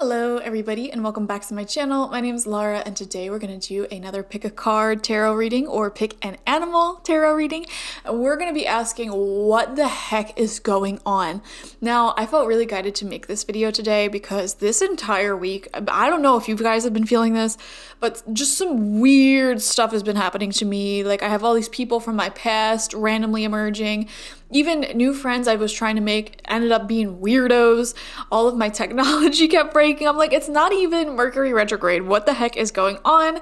Hello everybody and welcome back to my channel. My name is Laura and today we're going to do another pick a card tarot reading or pick an animal tarot reading. And we're going to be asking what the heck is going on. Now I felt really guided to make this video today because this entire week, I don't know if you guys have been feeling this, but just some weird stuff has been happening to me. Like I have all these people from my past randomly emerging. Even new friends I was trying to make ended up being weirdos. All of my technology kept breaking. I'm like, it's not even Mercury retrograde. What the heck is going on?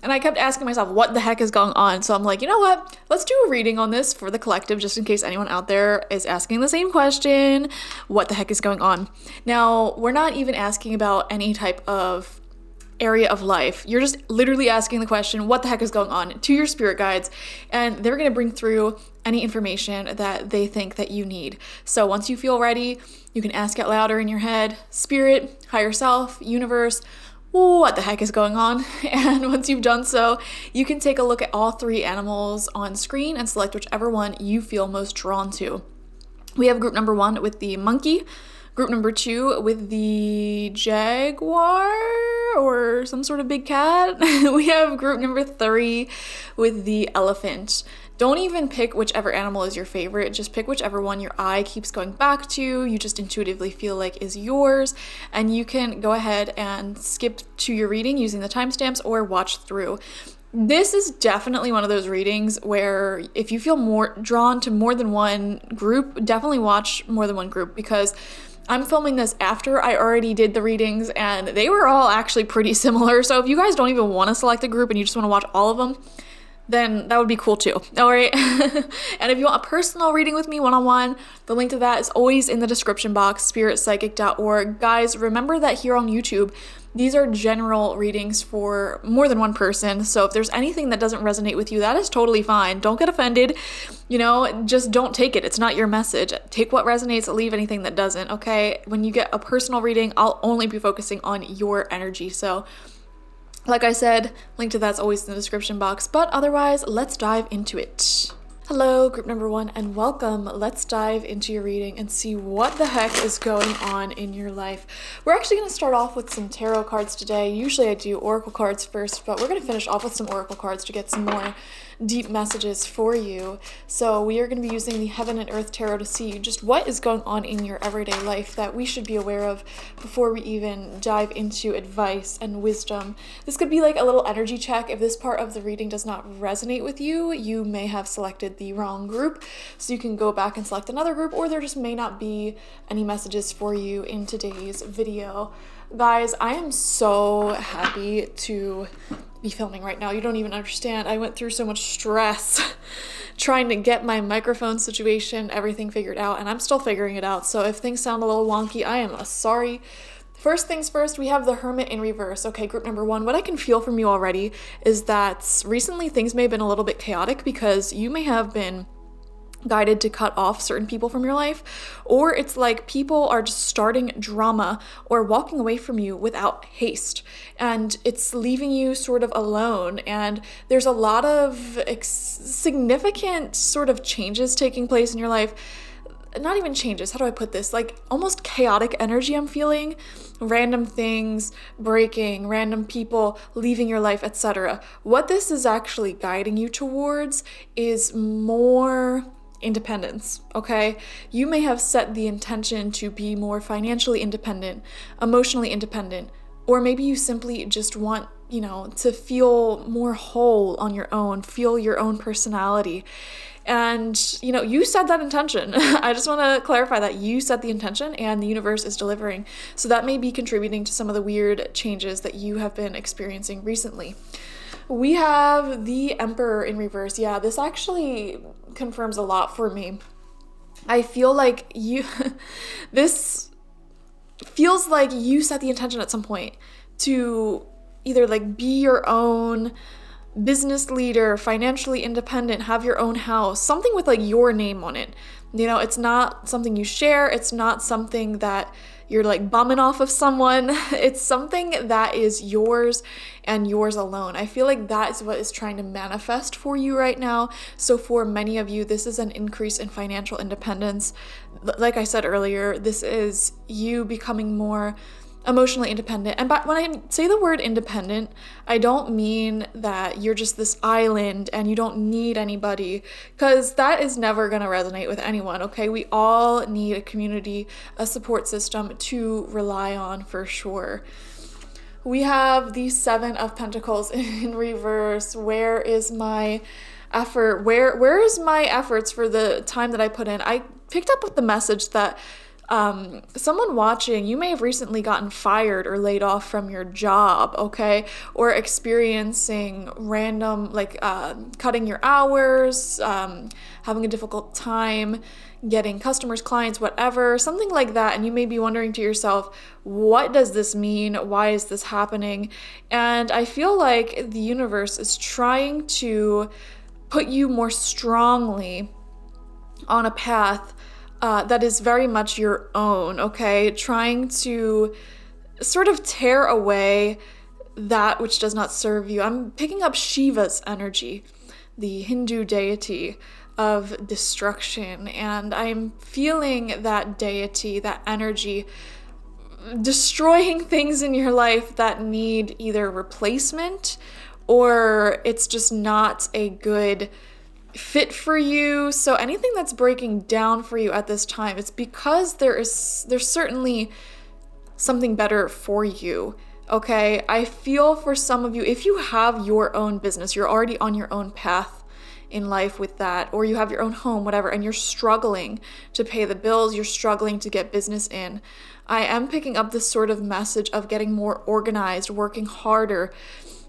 And I kept asking myself, what the heck is going on? So I'm like, you know what? Let's do a reading on this for the collective, just in case anyone out there is asking the same question. What the heck is going on? Now, we're not even asking about any type of area of life. You're just literally asking the question, what the heck is going on, to your spirit guides, and they're going to bring through any information that they think that you need. So once you feel ready, you can ask out louder in your head, spirit, higher self, universe, what the heck is going on? And once you've done so, you can take a look at all three animals on screen and select whichever one you feel most drawn to. We have group number 1 with the monkey, group number 2 with the jaguar or some sort of big cat. We have group number 3 with the elephant. Don't even pick whichever animal is your favorite. Just pick whichever one your eye keeps going back to, you just intuitively feel like is yours, and you can go ahead and skip to your reading using the timestamps or watch through. This is definitely one of those readings where if you feel more drawn to more than one group, definitely watch more than one group, because I'm filming this after I already did the readings and they were all actually pretty similar. So if you guys don't even want to select a group and you just want to watch all of them, then that would be cool too. All right. And if you want a personal reading with me one-on-one, the link to that is always in the description box, spiritpsychic.org. Guys, remember that here on YouTube, these are general readings for more than one person. So if there's anything that doesn't resonate with you, that is totally fine. Don't get offended. Just don't take it. It's not your message. Take what resonates, leave anything that doesn't, okay? When you get a personal reading, I'll only be focusing on your energy. So like I said, link to that's always in the description box, but otherwise, let's dive into it. Hello, group number 1, and welcome. Let's dive into your reading and see what the heck is going on in your life. We're actually going to start off with some tarot cards today. Usually I do oracle cards first, but we're going to finish off with some oracle cards to get some more deep messages for you. So we are going to be using the Heaven and Earth Tarot to see just what is going on in your everyday life that we should be aware of before we even dive into advice and wisdom. This could be like a little energy check. If this part of the reading does not resonate with you, you may have selected the wrong group. So you can go back and select another group, or there just may not be any messages for you in today's video. Guys, I am so happy to be filming right now. You don't even understand. I went through so much stress trying to get my microphone situation, everything figured out, and I'm still figuring it out. So if things sound a little wonky, I am sorry. First things first, we have the Hermit in reverse. Okay, group number 1, what I can feel from you already is that recently things may have been a little bit chaotic because you may have been guided to cut off certain people from your life, or it's like people are just starting drama or walking away from you without haste, and it's leaving you sort of alone, and there's a lot of significant sort of changes taking place in your life. Not even changes, how do I put this? Like almost chaotic energy I'm feeling. Random things breaking, random people leaving your life, etc. What this is actually guiding you towards is more independence, okay? You may have set the intention to be more financially independent, emotionally independent, or maybe you simply just want, to feel more whole on your own, feel your own personality. And, you set that intention. I just want to clarify that you set the intention and the universe is delivering. So that may be contributing to some of the weird changes that you have been experiencing recently. We have the Emperor in reverse. Yeah, this actually confirms a lot for me. I feel like this feels like you set the intention at some point to either like be your own business leader, financially independent, have your own house, something with like your name on it. It's not something you share. It's not something that you're like bumming off of someone. It's something that is yours and yours alone. I feel like that is what is trying to manifest for you right now. So for many of you, this is an increase in financial independence. Like I said earlier, this is you becoming more emotionally independent. And when I say the word independent, I don't mean that you're just this island and you don't need anybody, because that is never going to resonate with anyone, okay? We all need a community, a support system to rely on for sure. We have the Seven of Pentacles in reverse. Where is my effort? Where is my efforts for the time that I put in? I picked up with the message that someone watching, you may have recently gotten fired or laid off from your job, okay? Or experiencing random, cutting your hours, having a difficult time getting customers, clients, whatever, something like that. And you may be wondering to yourself, what does this mean? Why is this happening? And I feel like the universe is trying to put you more strongly on a path that is very much your own, okay? Trying to sort of tear away that which does not serve you. I'm picking up Shiva's energy, the Hindu deity of destruction, and I'm feeling that deity, that energy, destroying things in your life that need either replacement or it's just not a good fit for you. So anything that's breaking down for you at this time, it's because there's certainly something better for you. Okay, I feel for some of you, if you have your own business, you're already on your own path in life with that, or you have your own home, whatever, and you're struggling to pay the bills, you're struggling to get business in. I am picking up this sort of message of getting more organized, working harder.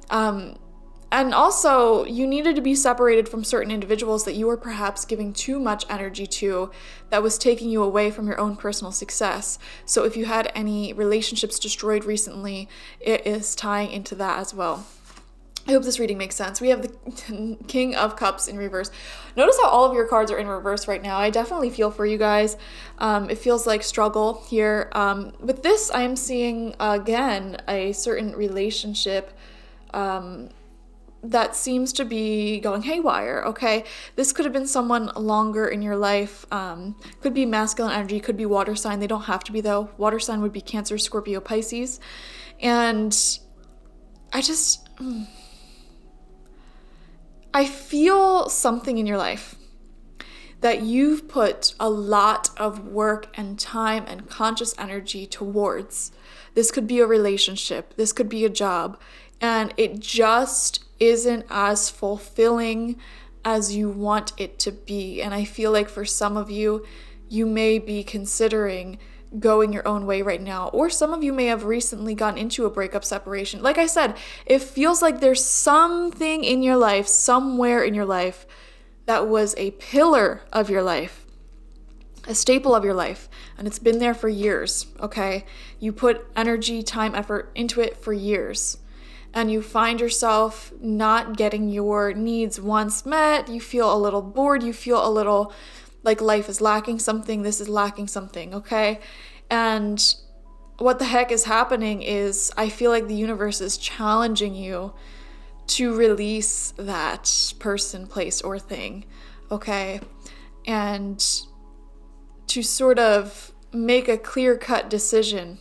And also, you needed to be separated from certain individuals that you were perhaps giving too much energy to, that was taking you away from your own personal success. So if you had any relationships destroyed recently, it is tying into that as well. I hope this reading makes sense. We have the King of Cups in reverse. Notice how all of your cards are in reverse right now. I definitely feel for you guys. It feels like struggle here. With this, I am seeing, again, a certain relationship that seems to be going haywire, okay? This could have been someone longer in your life. Could be masculine energy, could be water sign. They don't have to be, though. Water sign would be Cancer, Scorpio, Pisces. And I feel something in your life that you've put a lot of work and time and conscious energy towards. This could be a relationship, this could be a job, and it just isn't as fulfilling as you want it to be. And I feel like for some of you, you may be considering going your own way right now, or some of you may have recently gotten into a breakup, separation. Like I said, it feels like there's something in your life, somewhere in your life, that was a pillar of your life, a staple of your life, and it's been there for years, okay? You put energy, time, effort into it for years, and you find yourself not getting your needs once met. You feel a little bored, you feel a little like life is lacking something, this is lacking something, okay? And what the heck is happening is, I feel like the universe is challenging you to release that person, place, or thing, okay? And to sort of make a clear-cut decision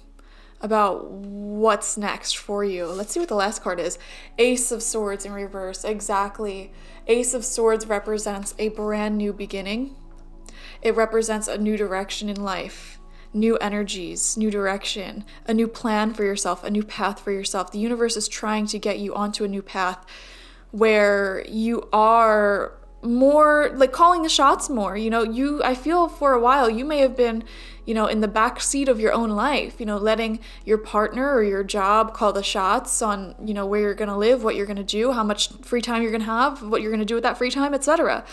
about what's next for you. Let's see what the last card is. Ace of Swords in reverse. Exactly. Ace of Swords represents a brand new beginning. It represents a new direction in life, new energies, new direction, a new plan for yourself, a new path for yourself. The universe is trying to get you onto a new path where you are more like calling the shots more. I feel for a while you may have been, in the back seat of your own life, letting your partner or your job call the shots on, where you're going to live, what you're going to do, how much free time you're going to have, what you're going to do with that free time, etc.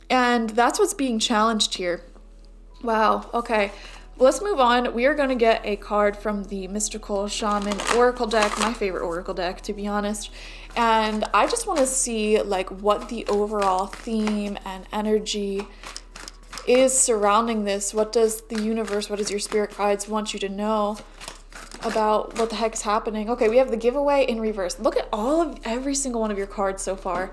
And that's what's being challenged here. Wow. Okay. Well, let's move on. We are going to get a card from the Mystical Shaman Oracle deck, my favorite Oracle deck, to be honest. And I just want to see what the overall theme and energy is surrounding this. What does the universe, what does your spirit guides want you to know about what the heck is happening? Okay, we have the giveaway in reverse. Look at every single one of your cards so far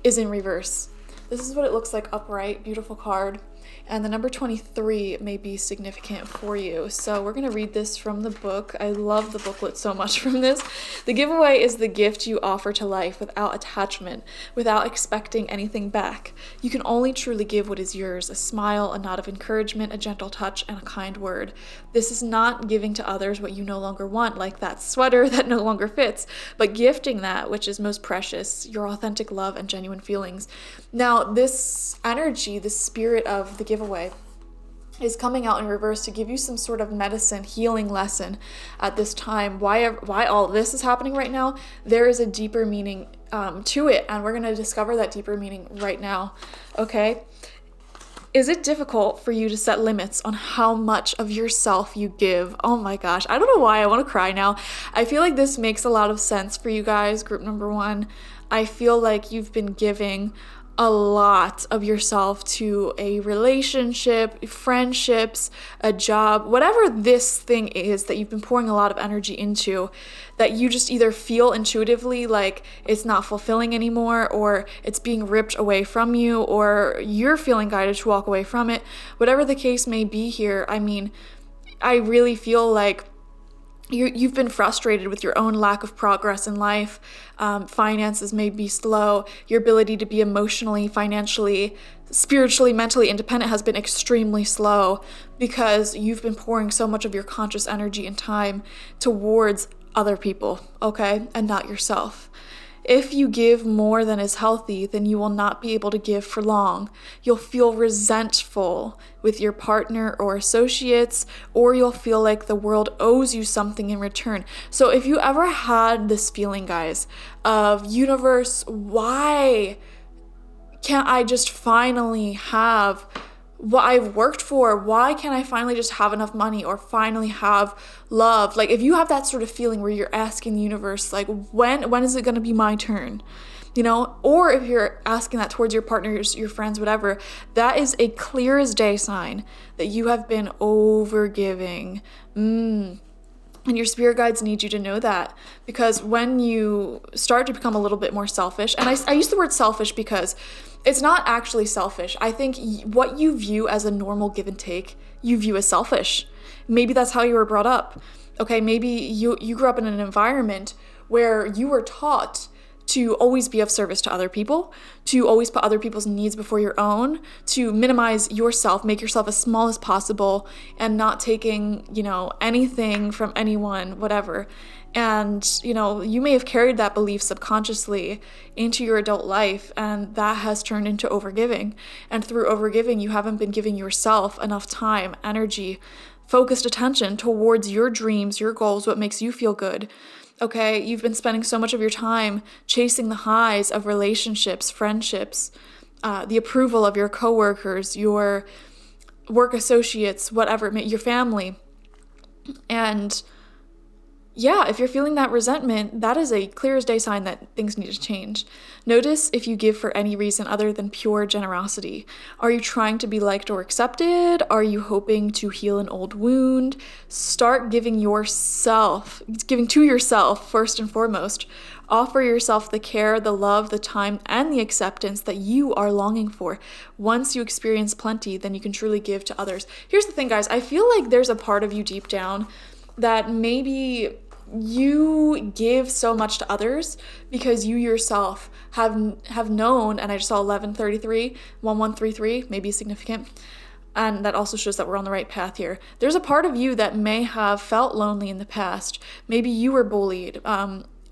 is in reverse. This is what it looks like upright. Beautiful card. And the number 23 may be significant for you. So we're going to read this from the book. I love the booklet so much from this. The giveaway is the gift you offer to life without attachment, without expecting anything back. You can only truly give what is yours: a smile, a nod of encouragement, a gentle touch, and a kind word. This is not giving to others what you no longer want, like that sweater that no longer fits, but gifting that which is most precious, your authentic love and genuine feelings. Now, this energy, the spirit of the giveaway, is coming out in reverse to give you some sort of medicine, healing lesson at this time. Why all this is happening right now? There is a deeper meaning to it, and we're going to discover that deeper meaning right now. Okay? Is it difficult for you to set limits on how much of yourself you give? Oh my gosh, I don't know why I want to cry now. I feel like this makes a lot of sense for you guys, group number 1. I feel like you've been giving a lot of yourself to a relationship, friendships, a job, whatever this thing is that you've been pouring a lot of energy into, that you just either feel intuitively like it's not fulfilling anymore, or it's being ripped away from you, or you're feeling guided to walk away from it. Whatever the case may be here, I mean, I really feel like you've been frustrated with your own lack of progress in life. Finances may be slow. Your ability to be emotionally, financially, spiritually, mentally independent has been extremely slow because you've been pouring so much of your conscious energy and time towards other people, okay, and not yourself. If you give more than is healthy, then you will not be able to give for long. You'll feel resentful with your partner or associates, or you'll feel like the world owes you something in return. So if you ever had this feeling, guys, of universe, why can't I just finally have what I've worked for? Why can't I finally just have enough money or finally have love? Like, if you have that sort of feeling where you're asking the universe, like, when is it going to be my turn? You know, or if you're asking that towards your partners, your friends, whatever, that is a clear as day sign that you have been overgiving. And your spirit guides need you to know that, because when you start to become a little bit more selfish, and I use the word selfish because it's not actually selfish. I think what you view as a normal give and take, you view as selfish. Maybe that's how you were brought up. Okay, maybe you grew up in an environment where you were taught to always be of service to other people, to always put other people's needs before your own, to minimize yourself, make yourself as small as possible, and not taking, anything from anyone, whatever. And, you may have carried that belief subconsciously into your adult life, and that has turned into overgiving. And through overgiving, you haven't been giving yourself enough time, energy, focused attention towards your dreams, your goals, what makes you feel good. Okay, you've been spending so much of your time chasing the highs of relationships, friendships, the approval of your coworkers, your work associates, whatever, your family. And yeah, if you're feeling that resentment, that is a clear as day sign that things need to change. Notice if you give for any reason other than pure generosity. Are you trying to be liked or accepted? Are you hoping to heal an old wound? Start giving to yourself first and foremost. Offer yourself the care, the love, the time, and the acceptance that you are longing for. Once you experience plenty, then you can truly give to others. Here's the thing, guys. I feel like there's a part of you deep down that maybe you give so much to others because you yourself have known, and I just saw 1133, maybe significant, and that also shows that we're on the right path here. There's a part of you that may have felt lonely in the past. Maybe you were bullied.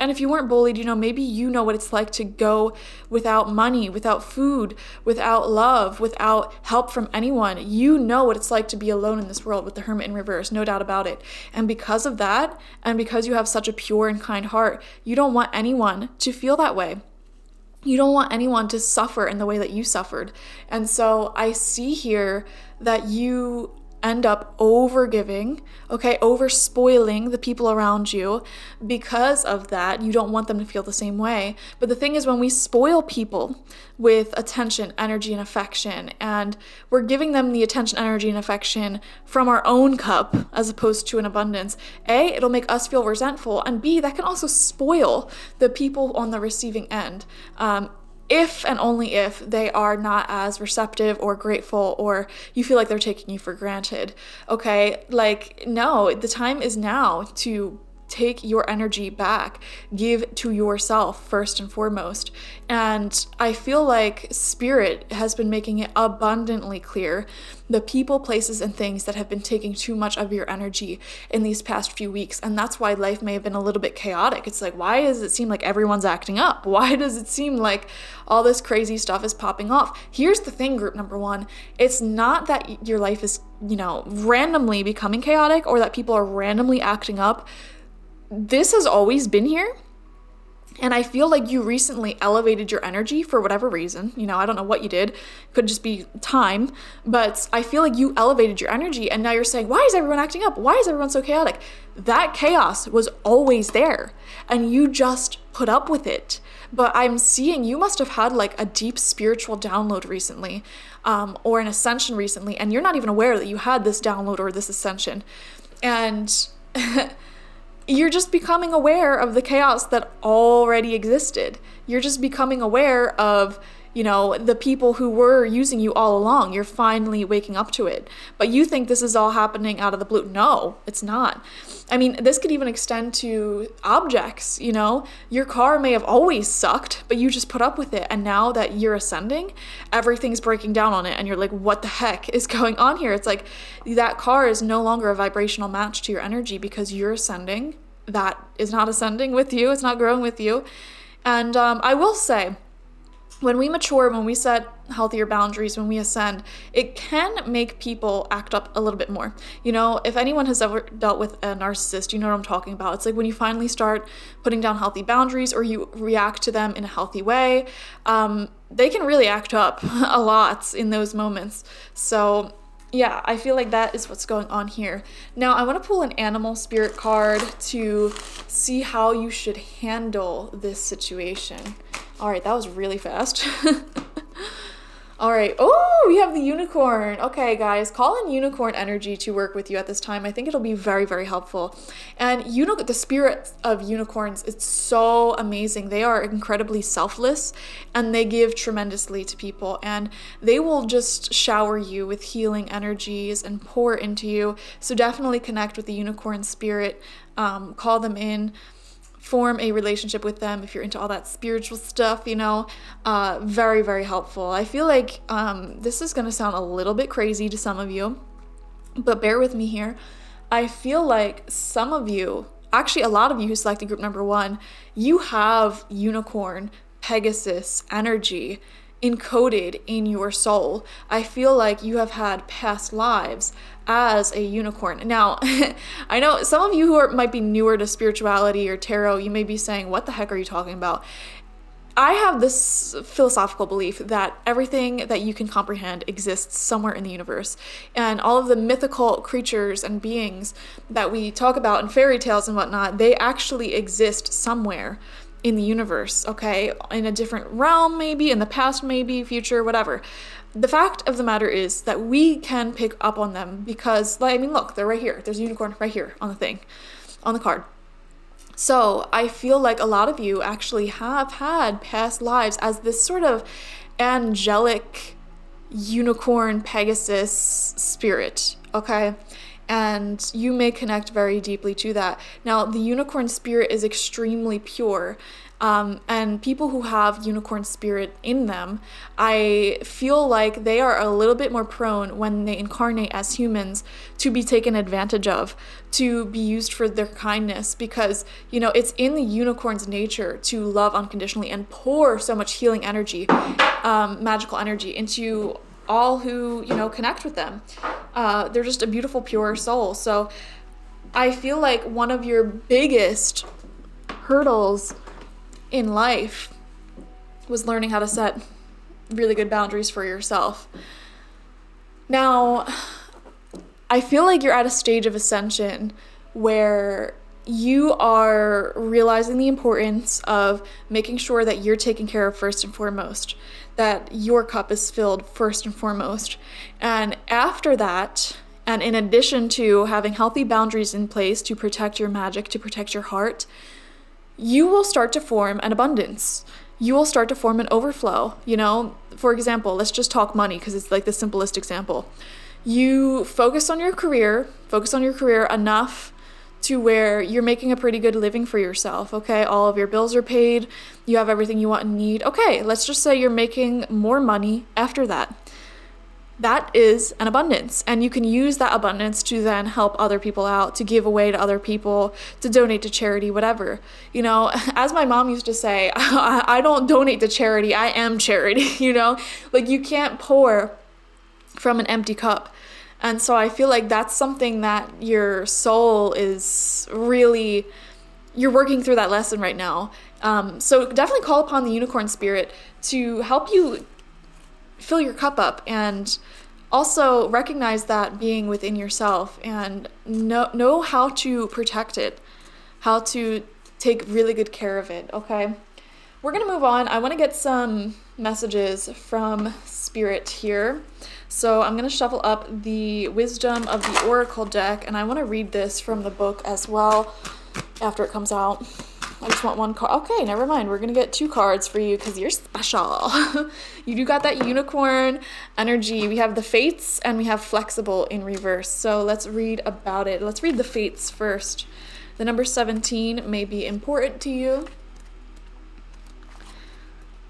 And if you weren't bullied, maybe you know what it's like to go without money, without food, without love, without help from anyone. You know what it's like to be alone in this world with the Hermit in reverse, no doubt about it. And because of that, and because you have such a pure and kind heart, you don't want anyone to feel that way. You don't want anyone to suffer in the way that you suffered. And so I see here that you end up overgiving, over spoiling the people around you. Because of that, you don't want them to feel the same way. But the thing is, when we spoil people with attention, energy, and affection, and we're giving them the attention, energy, and affection from our own cup as opposed to an abundance, A, it'll make us feel resentful, and B, that can also spoil the people on the receiving end. if and only if they are not as receptive or grateful, or you feel like they're taking you for granted. Okay, like, no, the time is now to take your energy back, give to yourself first and foremost. And I feel like Spirit has been making it abundantly clear the people, places, and things that have been taking too much of your energy in these past few weeks. And that's why life may have been a little bit chaotic. It's like, why does it seem like everyone's acting up? Why does it seem like all this crazy stuff is popping off? Here's the thing, group number one. It's not that your life is, randomly becoming chaotic or that people are randomly acting up. This has always been here. And I feel like you recently elevated your energy for whatever reason. I don't know what you did. Could just be time. But I feel like you elevated your energy and now you're saying, why is everyone acting up? Why is everyone so chaotic? That chaos was always there and you just put up with it. But I'm seeing you must have had like a deep spiritual download recently, or an ascension recently, and you're not even aware that you had this download or this ascension. And you're just becoming aware of the chaos that already existed. You're just becoming aware of, the people who were using you all along. You're finally waking up to it. But you think this is all happening out of the blue. No, it's not. I mean, this could even extend to objects, Your car may have always sucked, but you just put up with it. And now that you're ascending, everything's breaking down on it. And you're like, what the heck is going on here? It's like that car is no longer a vibrational match to your energy because you're ascending. That is not ascending with you. It's not growing with you. And I will say, when we mature, when we set healthier boundaries, when we ascend, it can make people act up a little bit more. If anyone has ever dealt with a narcissist, you know what I'm talking about. It's like when you finally start putting down healthy boundaries or you react to them in a healthy way, they can really act up a lot in those moments. So yeah, I feel like that is what's going on here. Now, I want to pull an animal spirit card to see how you should handle this situation. All right, that was really fast. All right. Oh, we have the unicorn. Okay, guys, call in unicorn energy to work with you at this time. I think it'll be very, very helpful. And the spirit of unicorns, it's so amazing. They are incredibly selfless and they give tremendously to people. And they will just shower you with healing energies and pour into you. So definitely connect with the unicorn spirit. Call them in. Form a relationship with them if you're into all that spiritual stuff, very, very helpful. I feel like this is going to sound a little bit crazy to some of you, but bear with me here. I feel like some of you, actually a lot of you who selected group number 1, you have unicorn, Pegasus energy encoded in your soul. I feel like you have had past lives as a unicorn. Now, I know some of you who might be newer to spirituality or tarot, you may be saying, what the heck are you talking about? I have this philosophical belief that everything that you can comprehend exists somewhere in the universe. And all of the mythical creatures and beings that we talk about in fairy tales and whatnot, they actually exist somewhere in the universe, okay? In a different realm, maybe, in the past, maybe, future, whatever. The fact of the matter is that we can pick up on them because, look, they're right here. There's a unicorn right here on the thing, on the card. So I feel like a lot of you actually have had past lives as this sort of angelic unicorn Pegasus spirit, okay? And you may connect very deeply to that. Now, the unicorn spirit is extremely pure. And people who have unicorn spirit in them, I feel like they are a little bit more prone when they incarnate as humans to be taken advantage of, to be used for their kindness, because, it's in the unicorn's nature to love unconditionally and pour so much healing energy, magical energy into all who, connect with them. They're just a beautiful, pure soul. So I feel like one of your biggest hurdles in life was learning how to set really good boundaries for yourself. Now, I feel like you're at a stage of ascension where you are realizing the importance of making sure that you're taken care of first and foremost, that your cup is filled first and foremost. And after that, and in addition to having healthy boundaries in place to protect your magic, to protect your heart, you will start to form an abundance. you will start to form an overflow. For example, let's just talk money because it's like the simplest example. You focus on your career enough to where you're making a pretty good living for yourself, okay? All of your bills are paid, you have everything you want and need. Okay, let's just say you're making more money after that. That is an abundance, and you can use that abundance to then help other people out, to give away to other people, to donate to charity, whatever. As my mom used to say, I don't donate to charity, I am charity, Like, you can't pour from an empty cup. And so I feel like that's something that your soul is really, you're working through that lesson right now. So definitely call upon the unicorn spirit to help you fill your cup up, and also recognize that being within yourself, and know how to protect it, how to take really good care of it, okay? We're going to move on. I want to get some messages from Spirit here. So I'm going to shuffle up the Wisdom of the Oracle deck, and I want to read this from the book as well after it comes out. I just want one card. Okay, never mind. We're going to get 2 cards for you because you're special. You do got that unicorn energy. We have the Fates and we have Flexible in reverse. So let's read about it. Let's read the Fates first. The number 17 may be important to you.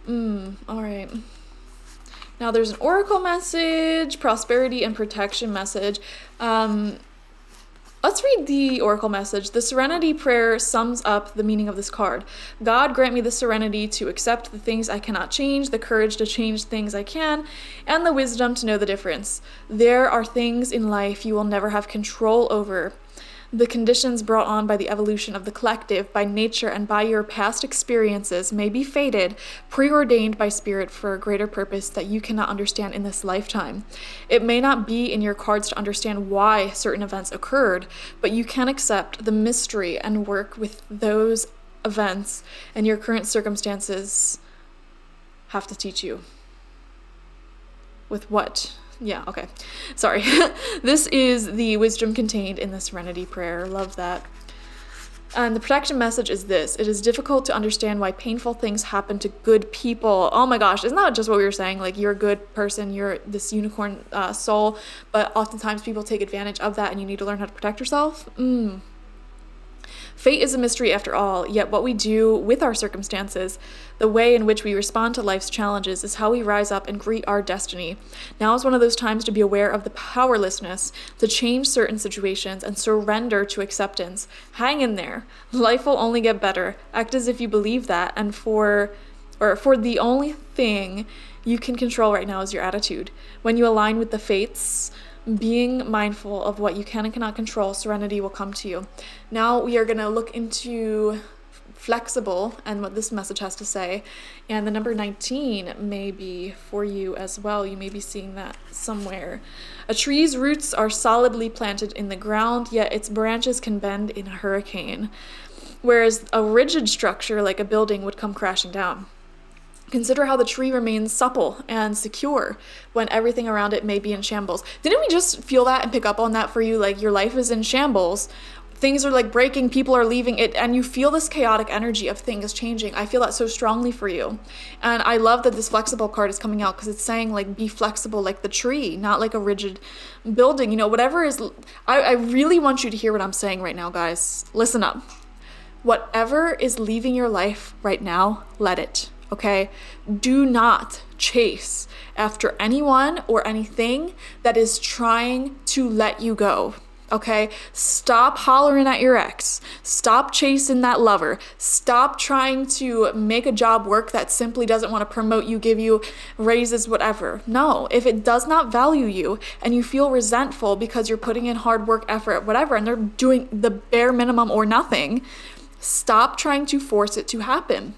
All right. Now there's an oracle message, prosperity and protection message. Let's read the oracle message. The serenity prayer sums up the meaning of this card. God, grant me the serenity to accept the things I cannot change, the courage to change things I can, and the wisdom to know the difference. There are things in life you will never have control over. The conditions brought on by the evolution of the collective, by nature, and by your past experiences may be fated, preordained by spirit for a greater purpose that you cannot understand in this lifetime. It may not be in your cards to understand why certain events occurred, but you can accept the mystery and work with those events, and your current circumstances have to teach you. With what? Yeah, okay. Sorry. This is the wisdom contained in the serenity prayer. Love that. And the protection message is this. It is difficult to understand why painful things happen to good people. Oh my gosh, isn't that just what we were saying? Like, you're a good person, you're this unicorn soul, but oftentimes people take advantage of that and you need to learn how to protect yourself. Fate is a mystery after all, yet what we do with our circumstances, the way in which we respond to life's challenges, is how we rise up and greet our destiny. Now is one of those times to be aware of the powerlessness to change certain situations and surrender to acceptance. Hang in there. Life will only get better. Act as if you believe that, and for the only thing you can control right now is your attitude. When you align with the fates, being mindful of what you can and cannot control, serenity will come to you. Now we are going to look into Flexible and what this message has to say. And the number 19 may be for you as well. You may be seeing that somewhere. A tree's roots are solidly planted in the ground, yet its branches can bend in a hurricane, whereas a rigid structure like a building would come crashing down. Consider how the tree remains supple and secure when everything around it may be in shambles. Didn't we just feel that and pick up on that for you? Like, your life is in shambles. Things are like breaking, people are leaving it, and you feel this chaotic energy of things changing. I feel that so strongly for you. And I love that this Flexible card is coming out because it's saying, like, be flexible like the tree, not like a rigid building. Whatever is... I really want you to hear what I'm saying right now, guys. Listen up. Whatever is leaving your life right now, let it. Okay? Do not chase after anyone or anything that is trying to let you go. Okay? Stop hollering at your ex. Stop chasing that lover. Stop trying to make a job work that simply doesn't want to promote you, give you raises, whatever. No, if it does not value you and you feel resentful because you're putting in hard work, effort, whatever, and they're doing the bare minimum or nothing, stop trying to force it to happen.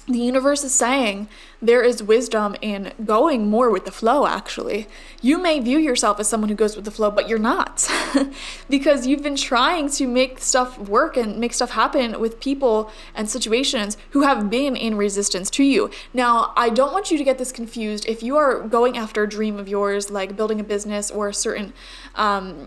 The universe is saying there is wisdom in going more with the flow, actually. You may view yourself as someone who goes with the flow, but you're not. Because you've been trying to make stuff work and make stuff happen with people and situations who have been in resistance to you. Now, I don't want you to get this confused. If you are going after a dream of yours, like building a business or a certain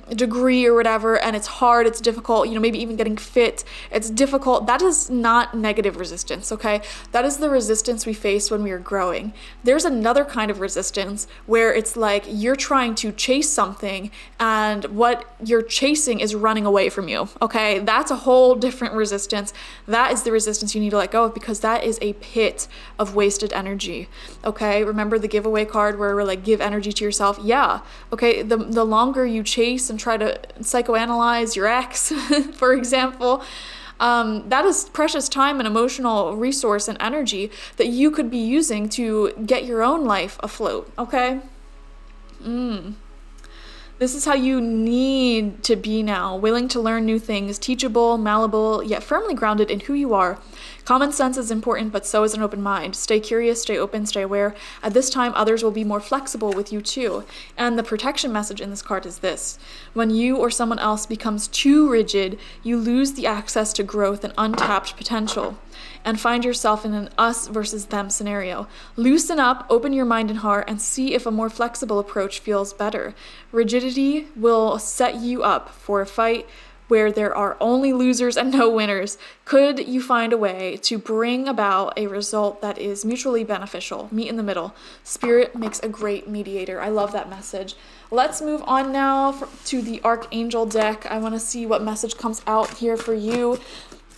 degree or whatever, and it's hard, it's difficult, maybe even getting fit, it's difficult, that is not negative resistance, okay? That is the resistance we faced when we were growing. There's another kind of resistance where it's like you're trying to chase something and what you're chasing is running away from you, okay? That's a whole different resistance. That is the resistance you need to let go of, because that is a pit of wasted energy, okay? Remember the giveaway card where we're like, give energy to yourself? Yeah, okay, the longer you chase and try to psychoanalyze your ex, for example, that is precious time and emotional resource and energy that you could be using to get your own life afloat, okay? This is how you need to be now, willing to learn new things, teachable, malleable, yet firmly grounded in who you are. Common sense is important, but so is an open mind. Stay curious, stay open, stay aware. At this time, others will be more flexible with you too. And the protection message in this card is this: when you or someone else becomes too rigid, you lose the access to growth and untapped potential, and find yourself in an us versus them scenario. Loosen up, open your mind and heart, and see if a more flexible approach feels better. Rigidity will set you up for a fight where there are only losers and no winners. Could you find a way to bring about a result that is mutually beneficial? Meet in the middle. Spirit makes a great mediator. I love that message. Let's move on now to the Archangel deck. I want to see what message comes out here for you.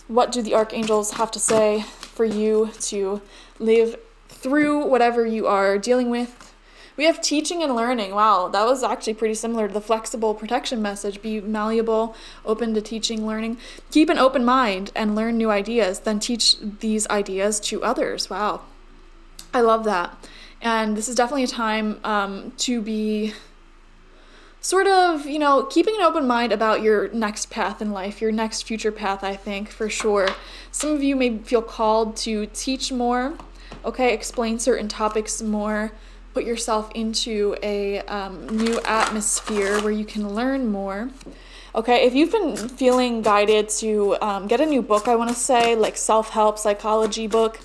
What do the archangels have to say for you to live through whatever you are dealing with? We have teaching and learning. Wow, that was actually pretty similar to the flexible protection message. Be malleable, open to teaching, learning. Keep an open mind and learn new ideas, then teach these ideas to others. Wow, I love that. And this is definitely a time to be sort of, keeping an open mind about your next path in life, your next future path, I think, for sure. Some of you may feel called to teach more, okay, explain certain topics more, put yourself into a new atmosphere where you can learn more. Okay, if you've been feeling guided to get a new book, I want to say, like self-help psychology book,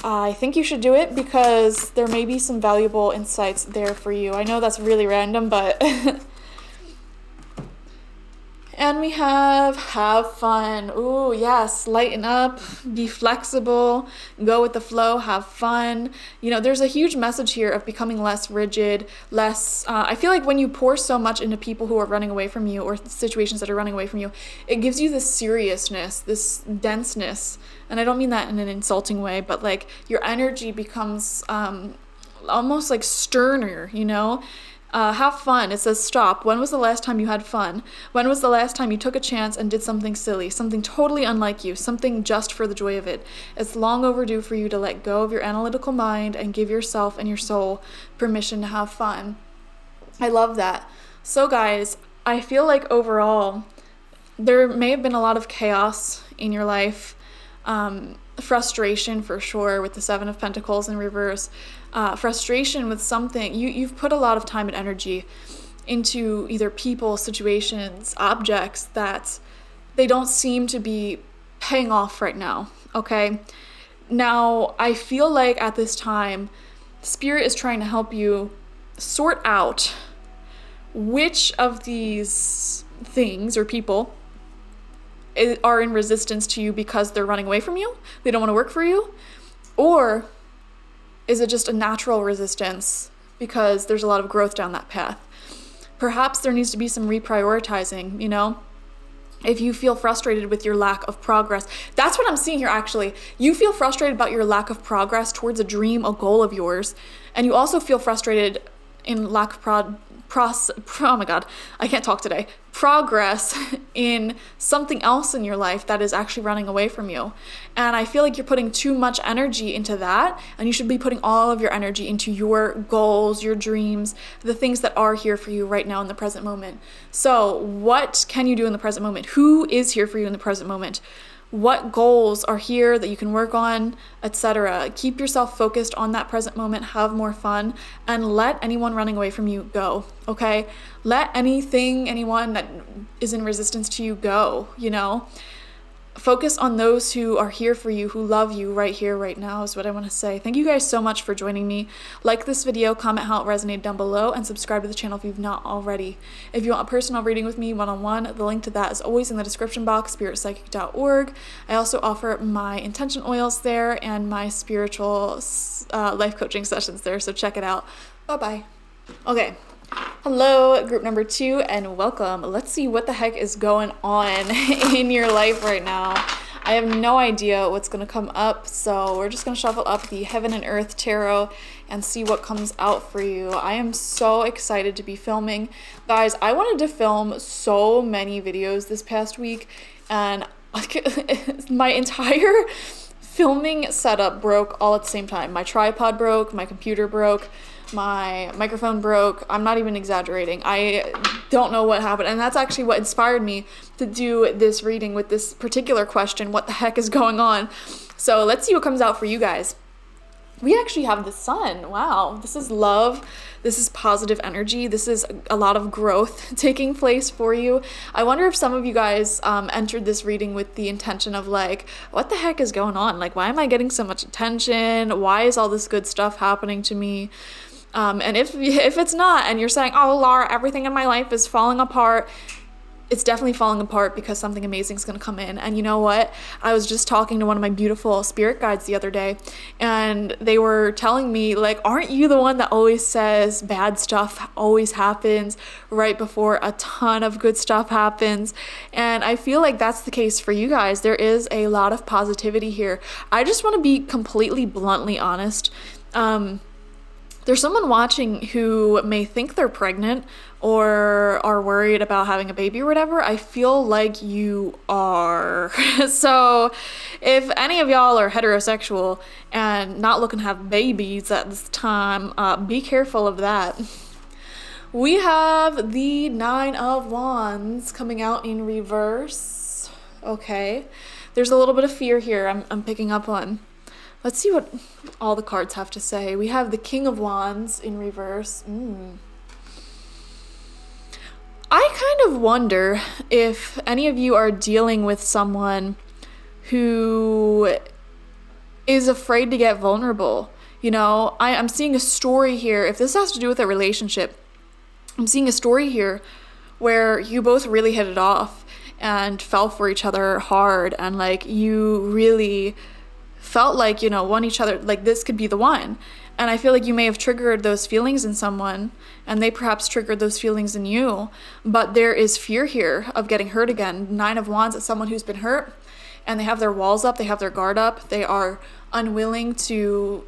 I think you should do it, because there may be some valuable insights there for you. I know that's really random, but and we have fun. Ooh, yes, lighten up, be flexible, go with the flow, have fun. There's a huge message here of becoming less rigid, less, I feel like when you pour so much into people who are running away from you, or situations that are running away from you, it gives you this seriousness, this denseness. And I don't mean that in an insulting way, but like your energy becomes almost like sterner, have fun. It says stop. When was the last time you had fun? When was the last time you took a chance and did something silly, something totally unlike you, something just for the joy of it? It's long overdue for you to let go of your analytical mind and give yourself and your soul permission to have fun. I love that. So guys, I feel like overall, there may have been a lot of chaos in your life, frustration for sure with the Seven of Pentacles in reverse, frustration with something. You've put a lot of time and energy into either people, situations, objects that they don't seem to be paying off right now, okay? Now, I feel like at this time, Spirit is trying to help you sort out which of these things or people are in resistance to you because they're running away from you, they don't want to work for you, or is it just a natural resistance because there's a lot of growth down that path? Perhaps there needs to be some reprioritizing, If you feel frustrated with your lack of progress, that's what I'm seeing here actually. You feel frustrated about your lack of progress towards a dream, a goal of yours, and you also feel frustrated in lack of oh my God, I can't talk today. Progress in something else in your life that is actually running away from you. And I feel like you're putting too much energy into that, and you should be putting all of your energy into your goals, your dreams, the things that are here for you right now in the present moment. So what can you do in the present moment? Who is here for you in the present moment? What goals are here that you can work on, etc. Keep yourself focused on that present moment, have more fun, and let anyone running away from you go, okay? Let anyone that is in resistance to you go, focus on those who are here for you, who love you right here, right now is what I want to say. Thank you guys so much for joining me. Like this video, comment how it resonated down below, and subscribe to the channel if you've not already. If you want a personal reading with me one-on-one, the link to that is always in the description box, spiritpsychic.org. I also offer my intention oils there and my spiritual life coaching sessions there, so check it out. Bye-bye. Okay. Hello, group number 2, and welcome. Let's see what the heck is going on in your life right now. I have no idea what's going to come up, so we're just going to shuffle up the Heaven and Earth Tarot and see what comes out for you. I am so excited to be filming. Guys, I wanted to film so many videos this past week, and my entire filming setup broke all at the same time. My tripod broke, my computer broke, my microphone broke. I'm not even exaggerating. I don't know what happened. And that's actually what inspired me to do this reading with this particular question, what the heck is going on? So let's see what comes out for you guys. We actually have the sun. Wow. This is love. This is positive energy. This is a lot of growth taking place for you. I wonder if some of you guys entered this reading with the intention of like, what the heck is going on? Like, why am I getting so much attention? Why is all this good stuff happening to me? And if it's not, and you're saying, oh, Laura, everything in my life is falling apart, it's definitely falling apart because something amazing is going to come in. And you know what? I was just talking to one of my beautiful spirit guides the other day, and they were telling me, like, aren't you the one that always says bad stuff always happens right before a ton of good stuff happens? And I feel like that's the case for you guys. There is a lot of positivity here. I just want to be completely bluntly honest. There's someone watching who may think they're pregnant or are worried about having a baby or whatever. I feel like you are. So if any of y'all are heterosexual and not looking to have babies at this time, be careful of that. We have the 9 of Wands coming out in reverse. Okay. There's a little bit of fear here I'm picking up on. Let's see what all the cards have to say. We have the King of Wands in reverse. I kind of wonder if any of you are dealing with someone who is afraid to get vulnerable. You know, I'm seeing a story here. If this has to do with a relationship, I'm seeing a story here where you both really hit it off and fell for each other hard, and like you really felt like, you know, want each other, like this could be the one. And I feel like you may have triggered those feelings in someone, and they perhaps triggered those feelings in you, but there is fear here of getting hurt again. 9 of Wands is someone who's been hurt, and they have their walls up, they have their guard up, they are unwilling to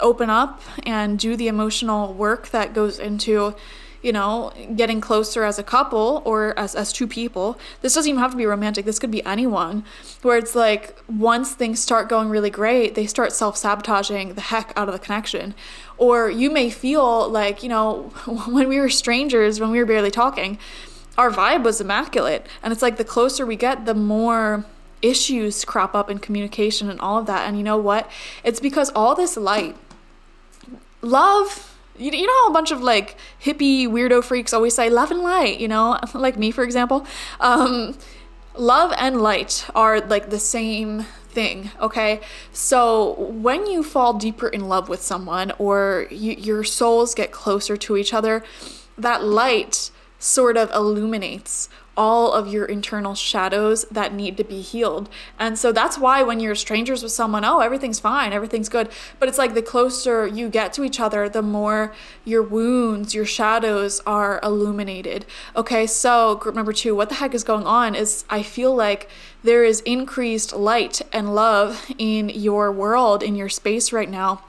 open up and do the emotional work that goes into, you know, getting closer as a couple or as two people. This doesn't even have to be romantic. This could be anyone, where it's like once things start going really great, they start self-sabotaging the heck out of the connection. Or you may feel like, you know, when we were strangers, when we were barely talking, our vibe was immaculate. And it's like the closer we get, the more issues crop up in communication and all of that. And you know what? It's because all this light, love, you know how a bunch of like hippie weirdo freaks always say love and light, you know, like me, for example. Love and light are like the same thing, okay? So when you fall deeper in love with someone, or your souls get closer to each other, that light sort of illuminates all of your internal shadows that need to be healed. And so that's why when you're strangers with someone, oh, everything's fine, everything's good. But it's like the closer you get to each other, the more your wounds, your shadows are illuminated. Okay, so group number 2, what the heck is going on is I feel like there is increased light and love in your world, in your space right now.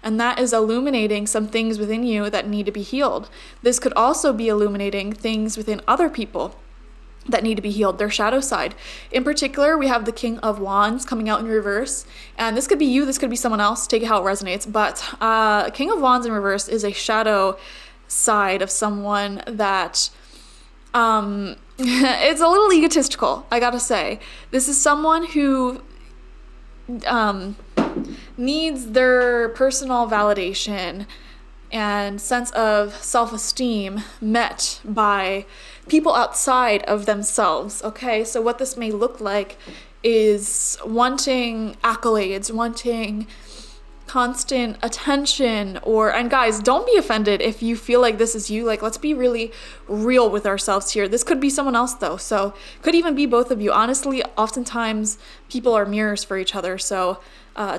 And that is illuminating some things within you that need to be healed. This could also be illuminating things within other people that need to be healed, their shadow side. In particular, we have the King of Wands coming out in reverse. And this could be you, this could be someone else, take it how it resonates. But King of Wands in reverse is a shadow side of someone that it's a little egotistical, I gotta say. This is someone who needs their personal validation and sense of self-esteem met by people outside of themselves, okay? So what this may look like is wanting accolades, wanting constant attention, and guys, don't be offended if you feel like this is you. Like, let's be really real with ourselves here. This could be someone else though, so could even be both of you. Honestly, oftentimes people are mirrors for each other, so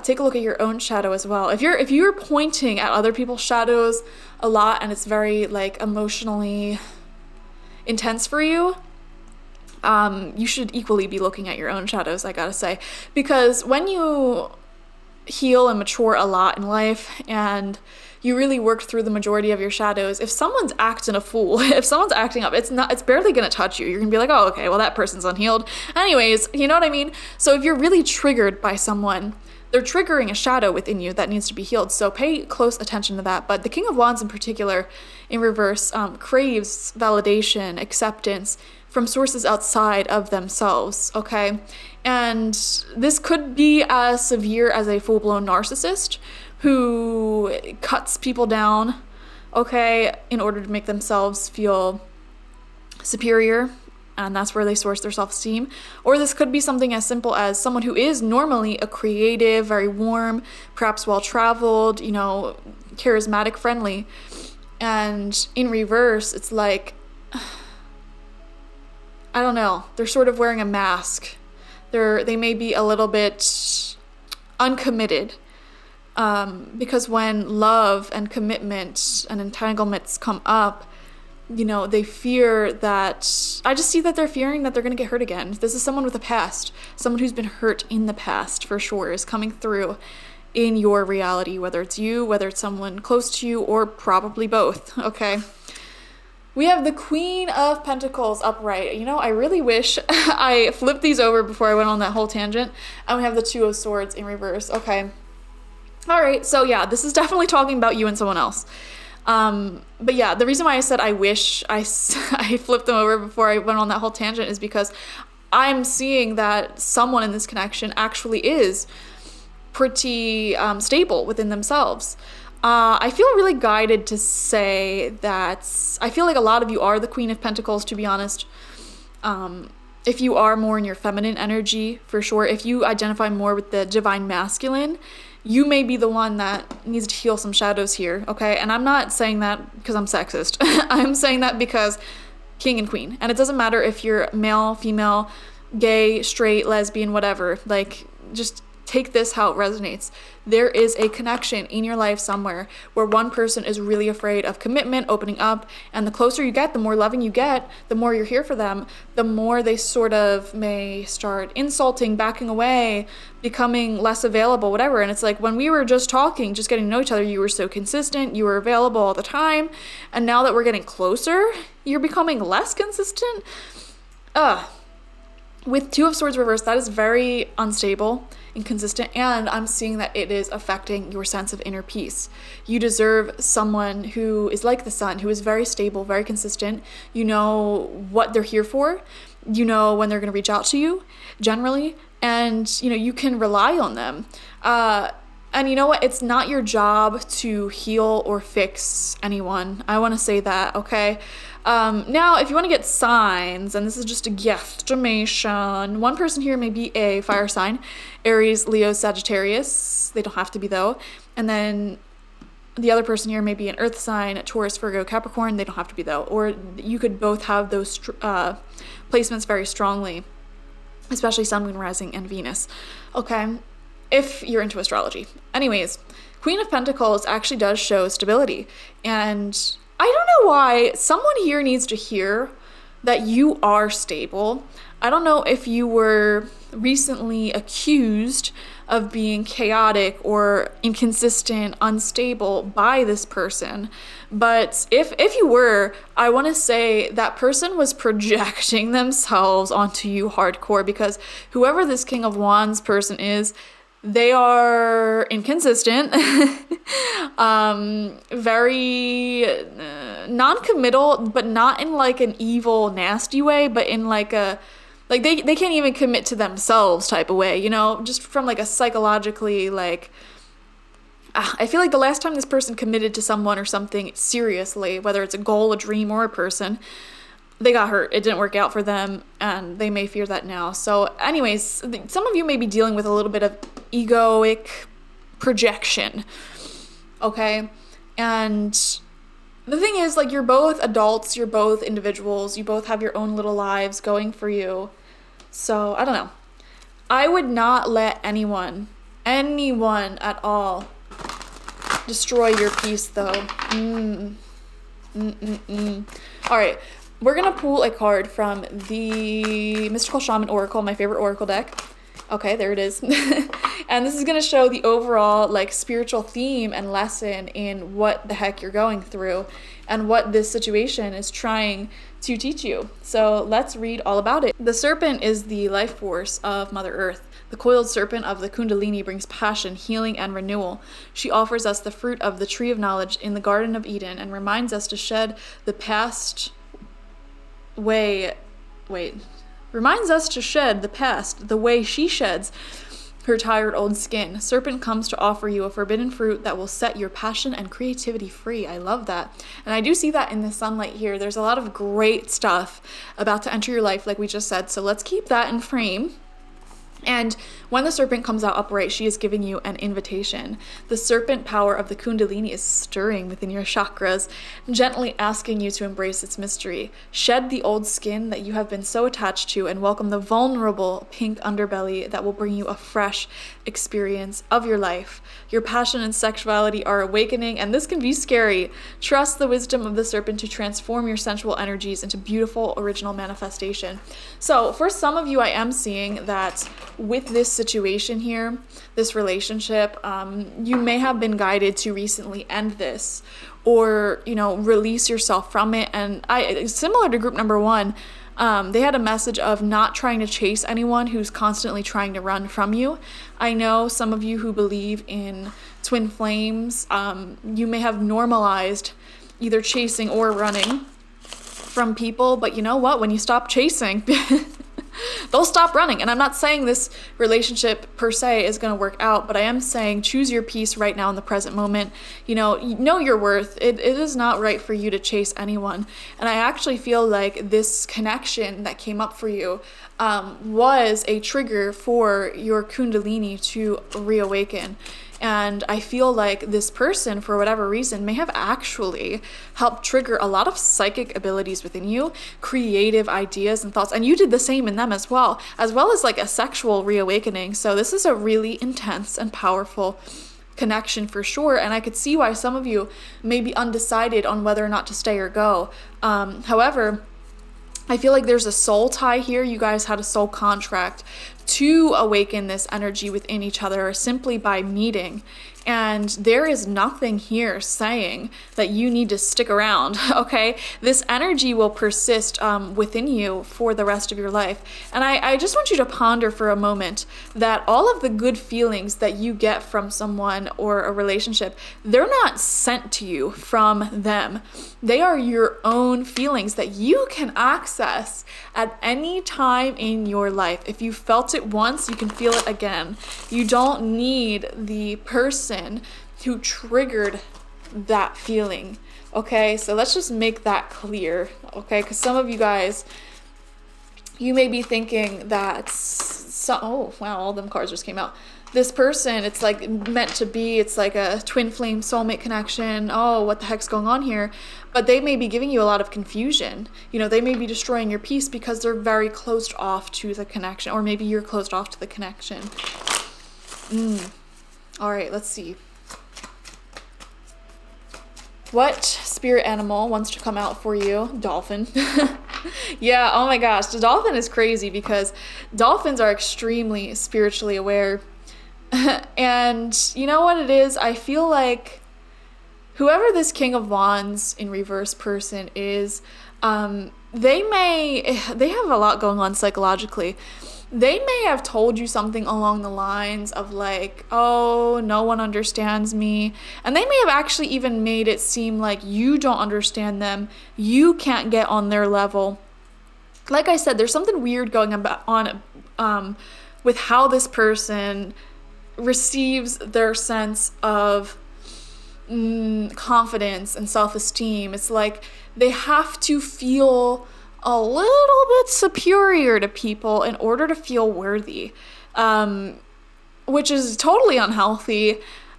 take a look at your own shadow as well. If you're pointing at other people's shadows a lot and it's very like emotionally intense for you, you should equally be looking at your own shadows, I gotta say, because when you heal and mature a lot in life and you really work through the majority of your shadows, if someone's acting a fool, if someone's acting up, it's barely gonna touch you. You're gonna be like, oh, okay, well, that person's unhealed anyways, you know what I mean? So if you're really triggered by someone, they're triggering a shadow within you that needs to be healed, so pay close attention to that. But the King of Wands in particular, in reverse, craves validation, acceptance from sources outside of themselves, okay? And this could be as severe as a full-blown narcissist who cuts people down, okay, in order to make themselves feel superior, and that's where they source their self-esteem. Or this could be something as simple as someone who is normally a creative, very warm, perhaps well-traveled, you know, charismatic, friendly, and in reverse, it's like, I don't know, they're sort of wearing a mask. They may be a little bit uncommitted, because when love and commitment and entanglements come up, you know, they fear that, I just see that they're fearing that they're going to get hurt again. This is someone with a past, someone who's been hurt in the past for sure, is coming through in your reality, whether it's you, whether it's someone close to you, or probably both, okay? We have the Queen of Pentacles upright. You know, I really wish I flipped these over before I went on that whole tangent. And we have the Two of Swords in reverse. Okay. All right. So yeah, this is definitely talking about you and someone else. But yeah, the reason why I said I wish I flipped them over before I went on that whole tangent is because I'm seeing that someone in this connection actually is pretty stable within themselves. I feel really guided to say that I feel like a lot of you are the Queen of Pentacles, to be honest. If you are more in your feminine energy, for sure, if you identify more with the divine masculine, you may be the one that needs to heal some shadows here, okay? And I'm not saying that because I'm sexist. I'm saying that because king and queen. And it doesn't matter if you're male, female, gay, straight, lesbian, whatever. Like, just take this how it resonates. There is a connection in your life somewhere where one person is really afraid of commitment, opening up, and the closer you get, the more loving you get, the more you're here for them, the more they sort of may start insulting, backing away, becoming less available, whatever. And it's like, when we were just talking, just getting to know each other, you were so consistent, you were available all the time, and now that we're getting closer, you're becoming less consistent. With Two of Swords reversed, that is very unstable, inconsistent, and I'm seeing that it is affecting your sense of inner peace. You deserve someone who is like the sun, who is very stable, very consistent. You know what they're here for. You know when they're going to reach out to you, generally, and you know you can rely on them. And you know what? It's not your job to heal or fix anyone. I want to say that, okay? Now, if you want to get signs, and this is just a guesstimation, one person here may be a fire sign, Aries, Leo, Sagittarius. They don't have to be, though. And then the other person here may be an earth sign, Taurus, Virgo, Capricorn. They don't have to be, though. Or you could both have those placements very strongly, especially Sun, Moon, Rising, and Venus. Okay? If you're into astrology. Anyways, Queen of Pentacles actually does show stability. And I don't know why someone here needs to hear that you are stable. I don't know if you were recently accused of being chaotic or inconsistent, unstable by this person. But if you were, I want to say that person was projecting themselves onto you hardcore, because whoever this King of Wands person is, they are inconsistent, very non-committal, but not in like an evil, nasty way, but in like a, like they can't even commit to themselves type of way, you know, just from like a psychologically, like, I feel like the last time this person committed to someone or something seriously, whether it's a goal, a dream, or a person, they got hurt. It didn't work out for them, and they may fear that now. So anyways, some of you may be dealing with a little bit of egoic projection, okay? And the thing is, like, you're both adults, you're both individuals, you both have your own little lives going for you. So, I don't know. I would not let anyone at all, destroy your peace, though. All right. We're going to pull a card from the Mystical Shaman Oracle, my favorite oracle deck. Okay, there it is. And this is going to show the overall, like, spiritual theme and lesson in what the heck you're going through and what this situation is trying to teach you. So let's read all about it. The serpent is the life force of Mother Earth. The coiled serpent of the Kundalini brings passion, healing, and renewal. She offers us the fruit of the tree of knowledge in the Garden of Eden and reminds us to shed the past reminds us to shed the past the way she sheds her tired old skin. Serpent comes to offer you a forbidden fruit that will set your passion and creativity free. I love that. And I do see that in the sunlight here. There's a lot of great stuff about to enter your life, like we just said. So let's keep that in frame. And when the serpent comes out upright, she is giving you an invitation. The serpent power of the Kundalini is stirring within your chakras, gently asking you to embrace its mystery. Shed the old skin that you have been so attached to and welcome the vulnerable pink underbelly that will bring you a fresh experience of your life. Your passion and sexuality are awakening, and this can be scary. Trust the wisdom of the serpent to transform your sensual energies into beautiful, original manifestation. So for some of you, I am seeing that with this situation here, this relationship, you may have been guided to recently end this or, release yourself from it. And similar to group number one, they had a message of not trying to chase anyone who's constantly trying to run from you. I know some of you who believe in twin flames, you may have normalized either chasing or running from people, but you know what? When you stop chasing, they'll stop running. And I'm not saying this relationship per se is going to work out, but I am saying choose your peace right now in the present moment. You know your worth. It is not right for you to chase anyone. And I actually feel like this connection that came up for you was a trigger for your Kundalini to reawaken. And I feel like this person, for whatever reason, may have actually helped trigger a lot of psychic abilities within you, creative ideas and thoughts. And you did the same in them as well as like a sexual reawakening. So this is a really intense and powerful connection for sure. And I could see why some of you may be undecided on whether or not to stay or go. However, I feel like there's a soul tie here. You guys had a soul contract to awaken this energy within each other simply by meeting. And there is nothing here saying that you need to stick around, okay? This energy will persist within you for the rest of your life. And I just want you to ponder for a moment that all of the good feelings that you get from someone or a relationship, they're not sent to you from them. They are your own feelings that you can access at any time in your life. If you felt it once, you can feel it again. You don't need the person who triggered that feeling. Okay, so let's just make that clear. Okay, because some of you guys, you may be thinking that oh wow, all them cards just came out. This person, it's like meant to be, it's like a twin flame soulmate connection. Oh, what the heck's going on here? But they may be giving you a lot of confusion. They may be destroying your peace because they're very closed off to the connection, or maybe you're closed off to the connection. All right, let's see. What spirit animal wants to come out for you? Dolphin. Yeah, oh my gosh. The dolphin is crazy because dolphins are extremely spiritually aware. And you know what it is? I feel like whoever this King of Wands in reverse person is, they have a lot going on psychologically. They may have told you something along the lines of like, oh, no one understands me. And they may have actually even made it seem like you don't understand them. You can't get on their level. Like I said, there's something weird going on with how this person receives their sense of confidence and self-esteem. It's like they have to feel a little bit superior to people in order to feel worthy, which is totally unhealthy.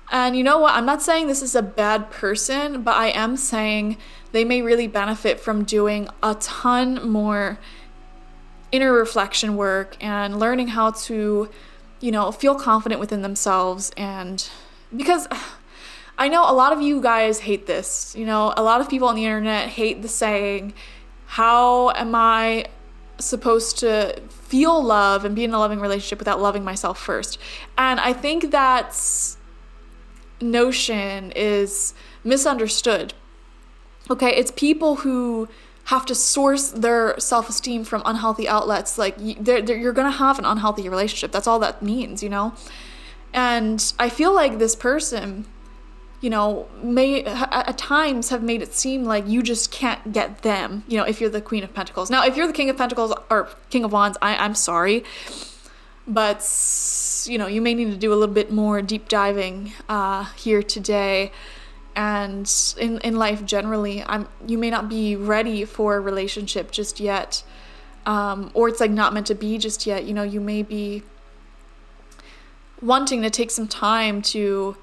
And you know what? I'm not saying this is a bad person, but I am saying they may really benefit from doing a ton more inner reflection work and learning how to, feel confident within themselves. And because I know a lot of you guys hate this, a lot of people on the internet hate the saying, how am I supposed to feel love and be in a loving relationship without loving myself first? And I think that notion is misunderstood. Okay, it's people who have to source their self-esteem from unhealthy outlets. Like, you're gonna have an unhealthy relationship. That's all that means, And I feel like this person, may at times have made it seem like you just can't get them, if you're the Queen of Pentacles. Now, if you're the King of Pentacles or King of Wands, I'm sorry, but, you may need to do a little bit more deep diving here today. And in life generally, you may not be ready for a relationship just yet, or it's like not meant to be just yet. You may be wanting to take some time to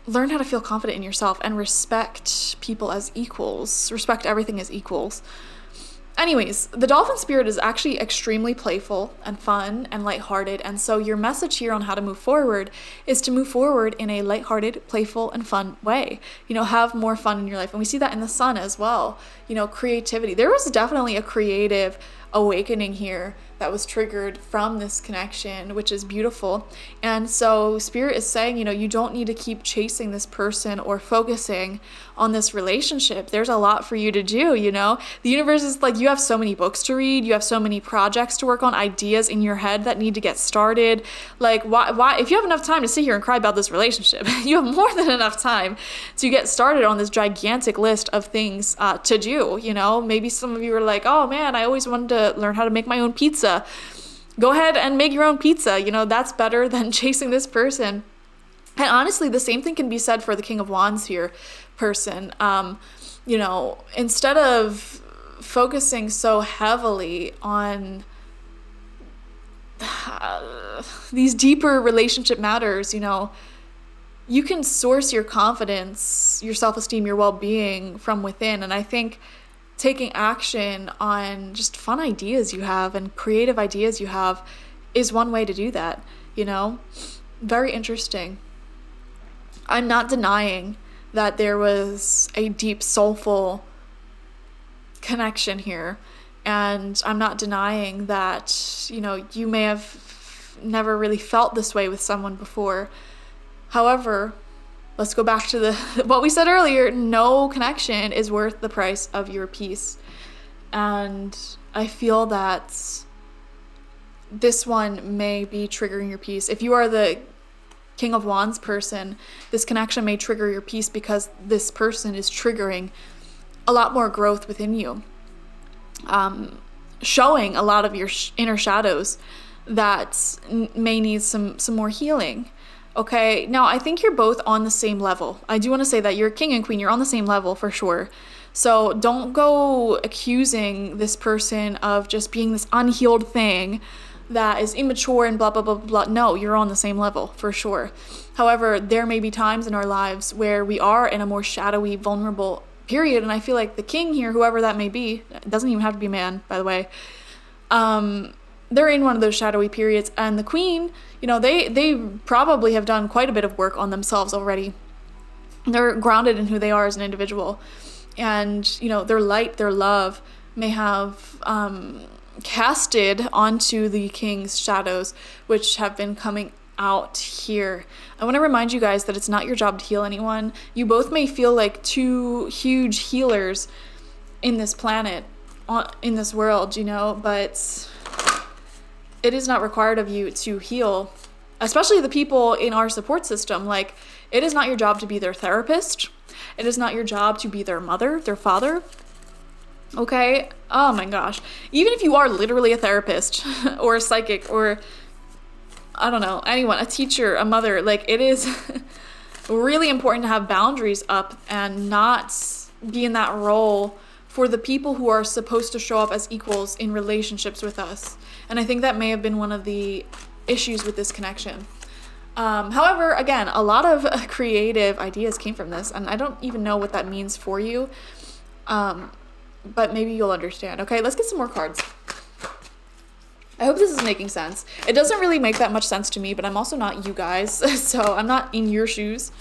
learn how to feel confident in yourself and respect people as equals, respect everything as equals. Anyways, the dolphin spirit is actually extremely playful and fun and lighthearted. And so your message here on how to move forward is to move forward in a lighthearted, playful, and fun way. Have more fun in your life. And we see that in the sun as well. Creativity. There was definitely a creative awakening here that was triggered from this connection, which is beautiful. And so Spirit is saying, you don't need to keep chasing this person or focusing on this relationship. There's a lot for you to do, The universe is like, you have so many books to read, you have so many projects to work on, ideas in your head that need to get started. Like, why if you have enough time to sit here and cry about this relationship, you have more than enough time to get started on this gigantic list of things to do, Maybe some of you are like, oh man, I always wanted to learn how to make my own pizza. Go ahead and make your own pizza. That's better than chasing this person. And honestly, the same thing can be said for the King of Wands here person. Instead of focusing so heavily on these deeper relationship matters, you can source your confidence, your self-esteem, your well-being from within. And I think taking action on just fun ideas you have and creative ideas you have is one way to do that, Very interesting. I'm not denying that there was a deep, soulful connection here. And I'm not denying that, you may have never really felt this way with someone before. However, let's go back to what we said earlier. No connection is worth the price of your peace. And I feel that this one may be triggering your peace. If you are the King of Wands person, this connection may trigger your peace because this person is triggering a lot more growth within you. Showing a lot of your inner shadows that may need some more healing. Okay, now I think you're both on the same level. I do want to say that you're king and queen, you're on the same level for sure. So don't go accusing this person of just being this unhealed thing that is immature and blah, blah, blah, blah. No, you're on the same level for sure. However, there may be times in our lives where we are in a more shadowy, vulnerable period. And I feel like the king here, whoever that may be, it doesn't even have to be a man, by the way, they're in one of those shadowy periods. And the queen, they probably have done quite a bit of work on themselves already. They're grounded in who they are as an individual. And, their light, their love may have casted onto the king's shadows, which have been coming out here. I want to remind you guys that it's not your job to heal anyone. You both may feel like two huge healers in this planet, in this world, but it is not required of you to heal, especially the people in our support system. Like, it is not your job to be their therapist. It is not your job to be their mother, their father. Okay? Oh my gosh. Even if you are literally a therapist or a psychic or, I don't know, anyone, a teacher, a mother, like, it is really important to have boundaries up and not be in that role for the people who are supposed to show up as equals in relationships with us. And I think that may have been one of the issues with this connection. However, again, a lot of creative ideas came from this, and I don't even know what that means for you, but maybe you'll understand. Okay, let's get some more cards. I hope this is making sense. It doesn't really make that much sense to me, but I'm also not you guys, so I'm not in your shoes.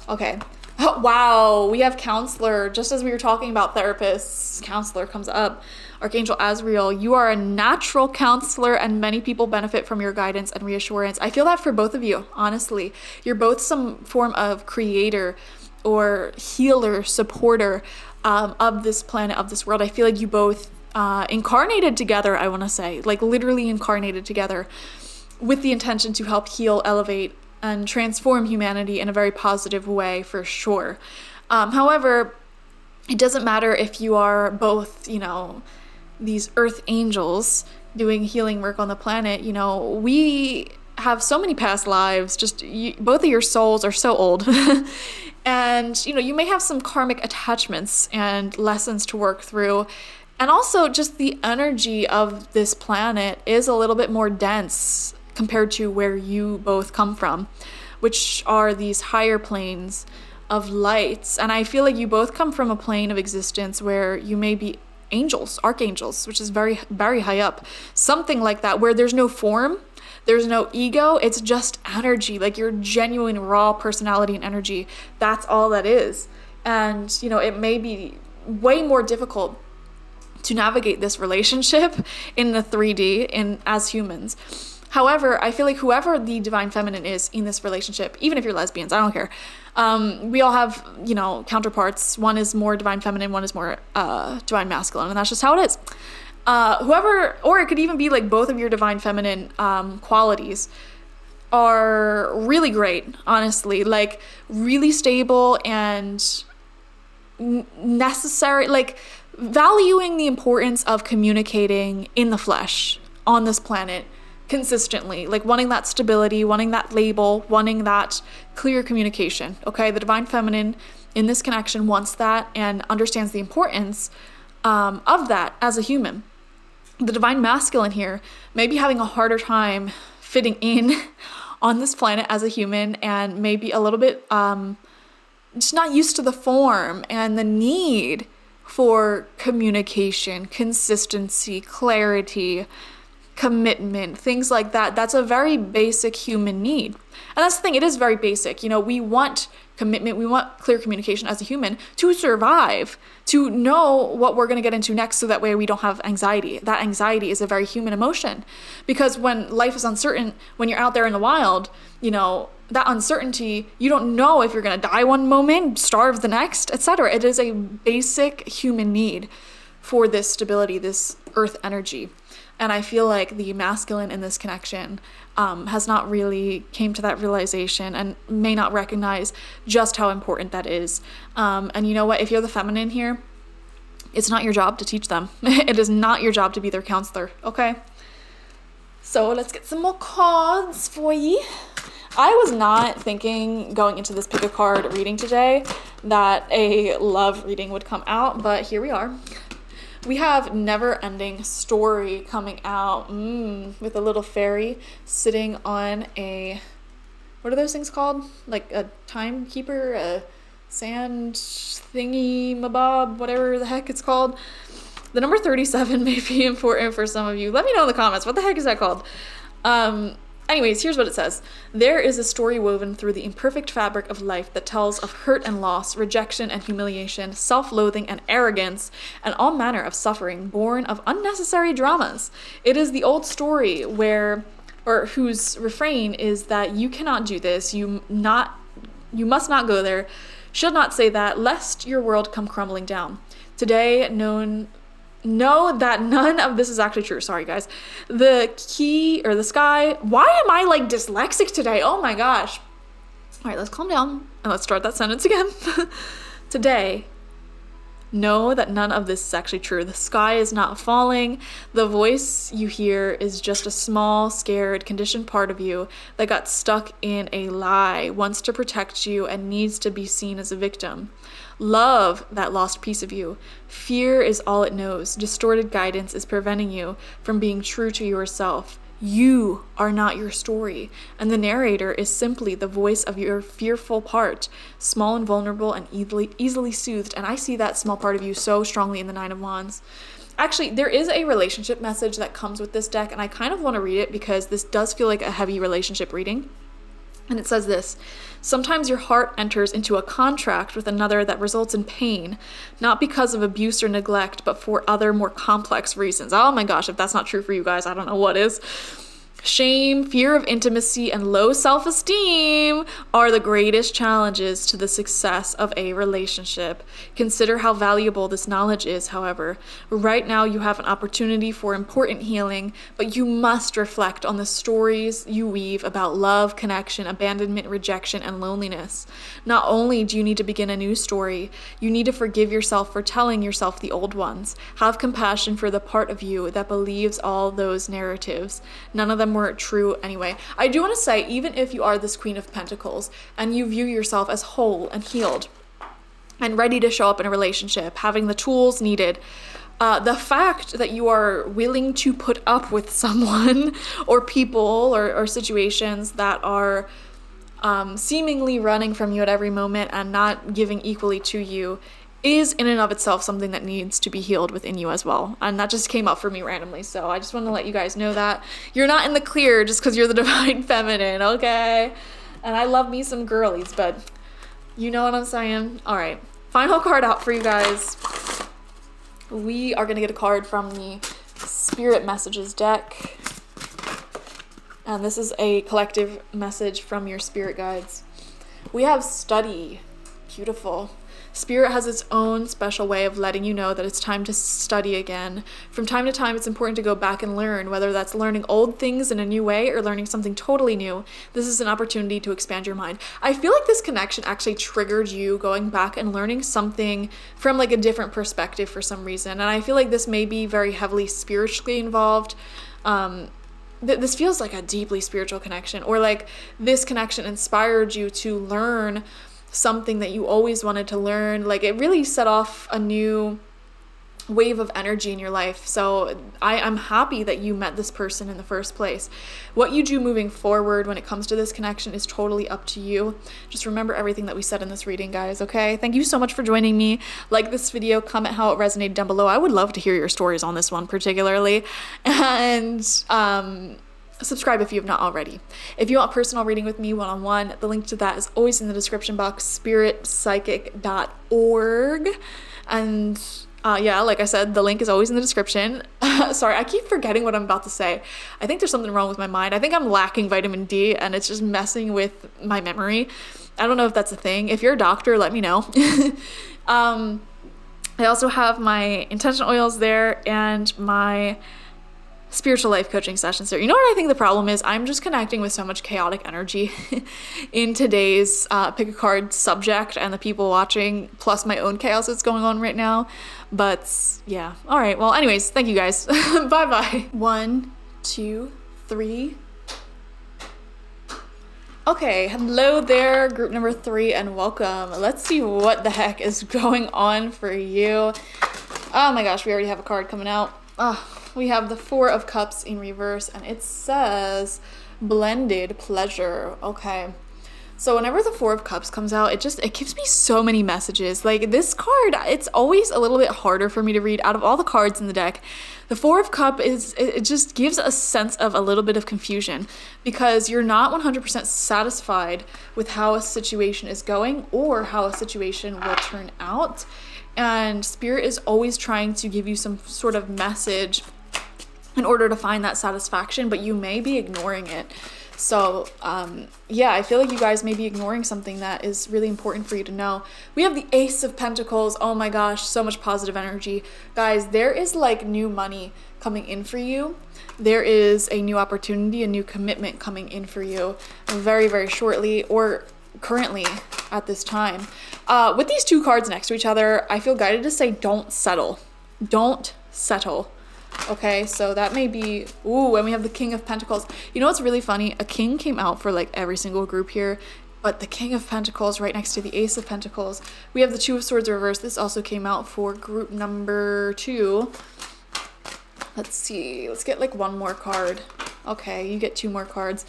Okay. Oh, wow, we have counselor. Just as we were talking about therapists, counselor comes up. Archangel Azrael, you are a natural counselor and many people benefit from your guidance and reassurance. I feel that for both of you, honestly. You're both some form of creator or healer, supporter of this planet, of this world. I feel like you both incarnated together, I want to say, like literally incarnated together with the intention to help heal, elevate, and transform humanity in a very positive way, for sure. However, it doesn't matter if you are both, these earth angels doing healing work on the planet. We have so many past lives, both of your souls are so old. And, you may have some karmic attachments and lessons to work through. And also just the energy of this planet is a little bit more dense compared to where you both come from, which are these higher planes of lights. And I feel like you both come from a plane of existence where you may be angels, archangels, which is very, very high up. Something like that, where there's no form, there's no ego, it's just energy, like your genuine raw personality and energy. That's all that is. And, it may be way more difficult to navigate this relationship in the 3D as humans. However, I feel like whoever the divine feminine is in this relationship, even if you're lesbians, I don't care. We all have, counterparts. One is more divine feminine, one is more divine masculine, and that's just how it is. Whoever, or it could even be like both of your divine feminine qualities are really great, honestly, like really stable and necessary, like valuing the importance of communicating in the flesh on this planet consistently, like wanting that stability, wanting that label, wanting that clear communication. Okay, the divine feminine in this connection wants that and understands the importance of that as a human. The divine masculine here may be having a harder time fitting in on this planet as a human, and maybe a little bit just not used to the form and the need for communication, consistency, clarity, commitment, things like that. That's a very basic human need. And that's the thing, it is very basic. We want commitment, we want clear communication as a human to survive, to know what we're going to get into next, so that way we don't have anxiety. That anxiety is a very human emotion, because when life is uncertain, when you're out there in the wild, that uncertainty, you don't know if you're going to die one moment, starve the next, etc. It is a basic human need for this stability, this earth energy. And I feel like the masculine in this connection has not really came to that realization and may not recognize just how important that is. And you know what? If you're the feminine here, it's not your job to teach them. It is not your job to be their counselor, okay? So let's get some more cards for you. I was not thinking going into this pick a card reading today that a love reading would come out, but here we are. We have Never Ending Story coming out with a little fairy sitting on a, what are those things called? Like a timekeeper, a sand thingy mabob, whatever the heck it's called. The number 37 may be important for some of you. Let me know in the comments. What the heck is that called? Anyways, here's what it says. There is a story woven through the imperfect fabric of life that tells of hurt and loss, rejection and humiliation, self-loathing and arrogance, and all manner of suffering born of unnecessary dramas. It is the old story whose refrain is that you cannot do this, you must not go there, should not say that, lest your world come crumbling down. Today, know that none of this is actually true. Sorry, guys. The sky. Why am I like dyslexic today? Oh my gosh. All right, let's calm down and let's start that sentence again. Today, know that none of this is actually true. The sky is not falling. The voice you hear is just a small, scared, conditioned part of you that got stuck in a lie, wants to protect you, and needs to be seen as a victim. Love that lost piece of you. Fear is all it knows. Distorted guidance is preventing you from being true to yourself. You are not your story, and the narrator is simply the voice of your fearful part, small and vulnerable and easily soothed. And I see that small part of you so strongly in the Nine of Wands. Actually, there is a relationship message that comes with this deck, and I kind of want to read it because this does feel like a heavy relationship reading. And it says this: sometimes your heart enters into a contract with another that results in pain, not because of abuse or neglect, but for other more complex reasons. Oh my gosh, if that's not true for you guys, I don't know what is. Shame, fear of intimacy, and low self-esteem are the greatest challenges to the success of a relationship. Consider how valuable this knowledge is, however. Right now, you have an opportunity for important healing, but you must reflect on the stories you weave about love, connection, abandonment, rejection, and loneliness. Not only do you need to begin a new story, you need to forgive yourself for telling yourself the old ones. Have compassion for the part of you that believes all those narratives. None of them were true anyway. I do want to say, even if you are this Queen of Pentacles and you view yourself as whole and healed and ready to show up in a relationship, having the tools needed, the fact that you are willing to put up with someone or people or situations that are seemingly running from you at every moment and not giving equally to you is in and of itself something that needs to be healed within you as well. And that just came up for me randomly. So I just want to let you guys know that you're not in the clear just because you're the divine feminine, okay? And I love me some girlies, but you know what I'm saying? All right, final card out for you guys. We are going to get a card from the Spirit Messages deck. And this is a collective message from your spirit guides. We have study. Beautiful. Spirit has its own special way of letting you know that it's time to study again. From time to time, it's important to go back and learn, whether that's learning old things in a new way or learning something totally new. This is an opportunity to expand your mind. I feel like this connection actually triggered you going back and learning something from like a different perspective for some reason. And I feel like this may be very heavily spiritually involved. This feels like a deeply spiritual connection, or like this connection inspired you to learn something that you always wanted to learn. Like it really set off a new wave of energy in your life. So I'm happy that you met this person in the first place. What you do moving forward when it comes to this connection is totally up to you. Just remember everything that we said in this reading, guys, okay? Thank you so much for joining me. Like this video, comment how it resonated down below. I would love to hear your stories on this one particularly. And subscribe if you have not already. If you want personal reading with me one-on-one, the link to that is always in the description box, spiritpsychic.org. And yeah, like I said, the link is always in the description. Sorry, I keep forgetting what I'm about to say. I think there's something wrong with my mind. I think I'm lacking vitamin D and it's just messing with my memory. I don't know if that's a thing. If you're a doctor, let me know. I also have my intention oils there and my spiritual life coaching sessions there. You know what I think the problem is? I'm just connecting with so much chaotic energy in today's pick a card subject and the people watching, plus my own chaos that's going on right now. But yeah. All right. Well, anyways, thank you guys. Bye-bye. 1, 2, 3. Okay, hello there, group number 3, and welcome. Let's see what the heck is going on for you. Oh my gosh, we already have a card coming out. We have the 4 of Cups in reverse, and it says blended pleasure. Okay. So whenever the 4 of Cups comes out, it gives me so many messages. Like this card, it's always a little bit harder for me to read out of all the cards in the deck. The 4 of Cups it just gives a sense of a little bit of confusion because you're not 100% satisfied with how a situation is going or how a situation will turn out. And Spirit is always trying to give you some sort of message in order to find that satisfaction, but you may be ignoring it. So yeah, I feel like you guys may be ignoring something that is really important for you to know. We have the Ace of Pentacles. Oh my gosh, so much positive energy. Guys, there is like new money coming in for you. There is a new opportunity, a new commitment coming in for you very, very shortly or currently. at this time. With these two cards next to each other, I feel guided to say don't settle. Don't settle. Okay, so that may be, ooh, and we have the King of Pentacles. You know what's really funny? A king came out for like every single group here, but the King of Pentacles right next to the Ace of Pentacles. We have the Two of Swords reversed. This also came out for group number 2. Let's see. Let's get like one more card. Okay, you get 2 more cards.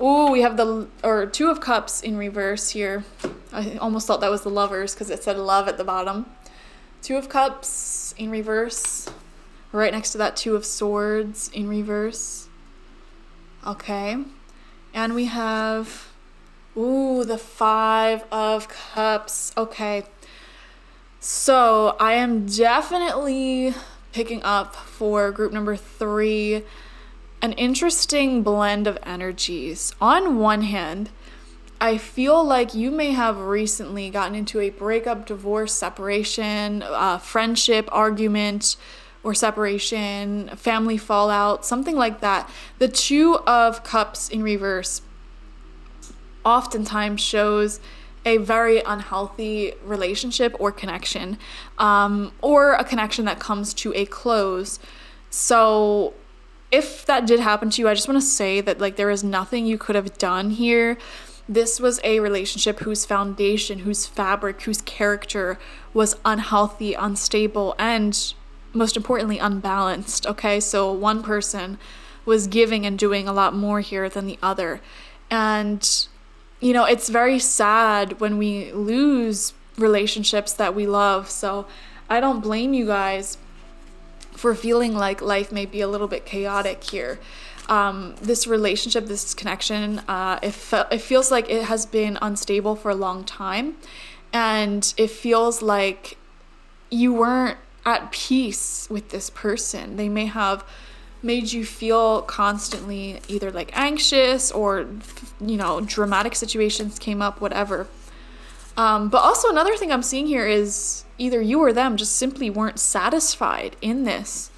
Ooh, we have the Two of Cups in reverse here. I almost thought that was the Lovers because it said love at the bottom. 2 of Cups in reverse. Right next to that Two of Swords in reverse. Okay. And we have, ooh, the 5 of Cups. Okay. So I am definitely picking up for group number 3 an interesting blend of energies. On one hand, I feel like you may have recently gotten into a breakup, divorce, separation, friendship, argument, or separation, family fallout, something like that. The Two of Cups in reverse oftentimes shows a very unhealthy relationship or connection, or a connection that comes to a close. So if that did happen to you, I just want to say that like there is nothing you could have done here. This was a relationship whose foundation, whose fabric, whose character was unhealthy, unstable, and most importantly, unbalanced. Okay, so one person was giving and doing a lot more here than the other. And, you know, it's very sad when we lose relationships that we love. So I don't blame you guys for feeling like life may be a little bit chaotic here. This relationship, this connection, it feels like it has been unstable for a long time. And it feels like you weren't at peace with this person. They may have made you feel constantly either like anxious or, you know, dramatic situations came up, whatever. But also another thing I'm seeing here is either you or them just simply weren't satisfied in this.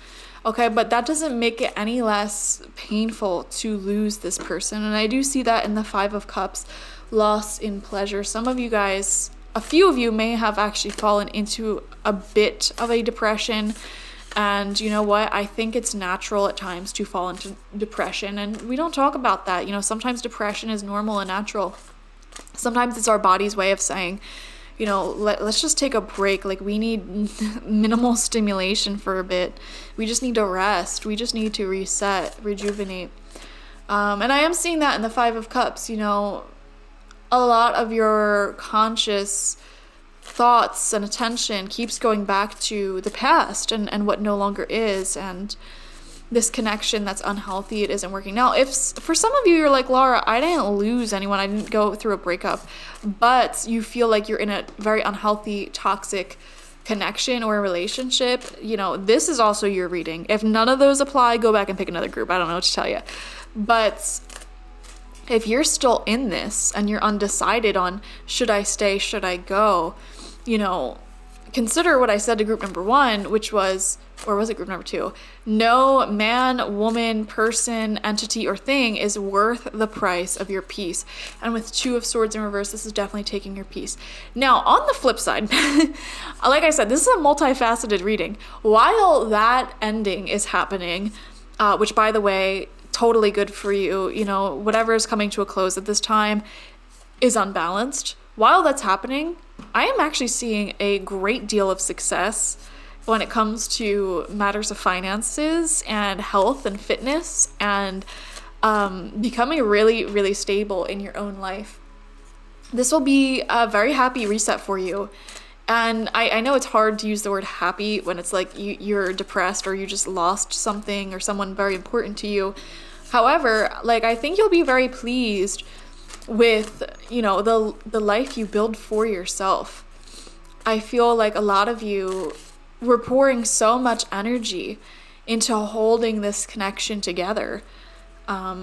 Okay, but that doesn't make it any less painful to lose this person. And I do see that in the 5 of Cups, loss in pleasure. Some of you guys, a few of you may have actually fallen into a bit of a depression. And you know what? I think it's natural at times to fall into depression. And we don't talk about that. You know, sometimes depression is normal and natural. Sometimes it's our body's way of saying, you know, let's just take a break. Like we need minimal stimulation for a bit. We just need to rest. We just need to reset, rejuvenate. And I am seeing that in the 5 of Cups. You know, a lot of your conscious thoughts and attention keeps going back to the past and what no longer is, and this connection that's unhealthy, it isn't working. Now, if for some of you, you're like, Laura, I didn't lose anyone, I didn't go through a breakup, but you feel like you're in a very unhealthy, toxic connection or a relationship, you know, this is also your reading. If none of those apply, go back and pick another group. I don't know what to tell you. But if you're still in this and you're undecided on should I stay, should I go, you know, consider what I said to group number 1, which was, or was it group number 2? No man, woman, person, entity, or thing is worth the price of your peace. And with 2 of Swords in reverse, this is definitely taking your peace. Now, on the flip side, like I said, this is a multifaceted reading. While that ending is happening, which by the way, totally good for you, you know, whatever is coming to a close at this time is unbalanced. While that's happening, I am actually seeing a great deal of success when it comes to matters of finances and health and fitness and becoming really, really stable in your own life. This will be a very happy reset for you. And I know it's hard to use the word happy when it's like you're depressed or you just lost something or someone very important to you. However, like I think you'll be very pleased with, you know, the life you build for yourself. I feel like a lot of you were pouring so much energy into holding this connection together,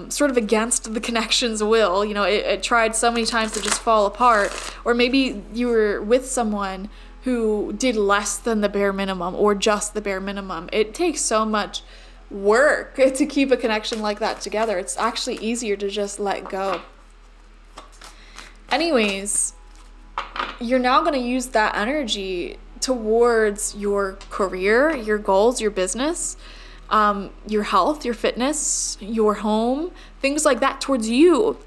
sort of against the connection's will. You know, it tried so many times to just fall apart. Or maybe you were with someone who did less than the bare minimum or just the bare minimum. It takes so much work to keep a connection like that together. It's actually easier to just let go. Anyways, you're now going to use that energy towards your career, your goals, your business, your health, your fitness, your home, things like that towards you.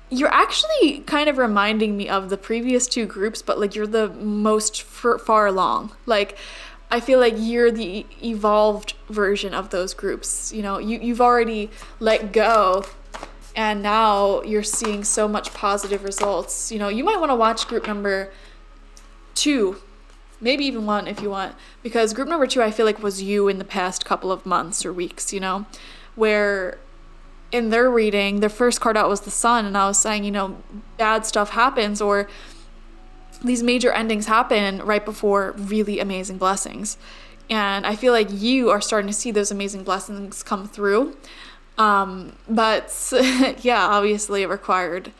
You're actually kind of reminding me of the previous two groups, but like you're the most far along. Like I feel like you're the evolved version of those groups. You know, you've already let go and now you're seeing so much positive results. You know, you might want to watch group number 2, maybe even 1 if you want, because group number 2 I feel like was you in the past couple of months or weeks, you know, where in their reading, their first card out was the Sun, and I was saying, you know, bad stuff happens or these major endings happen right before really amazing blessings. And I feel like you are starting to see those amazing blessings come through. But yeah, obviously it required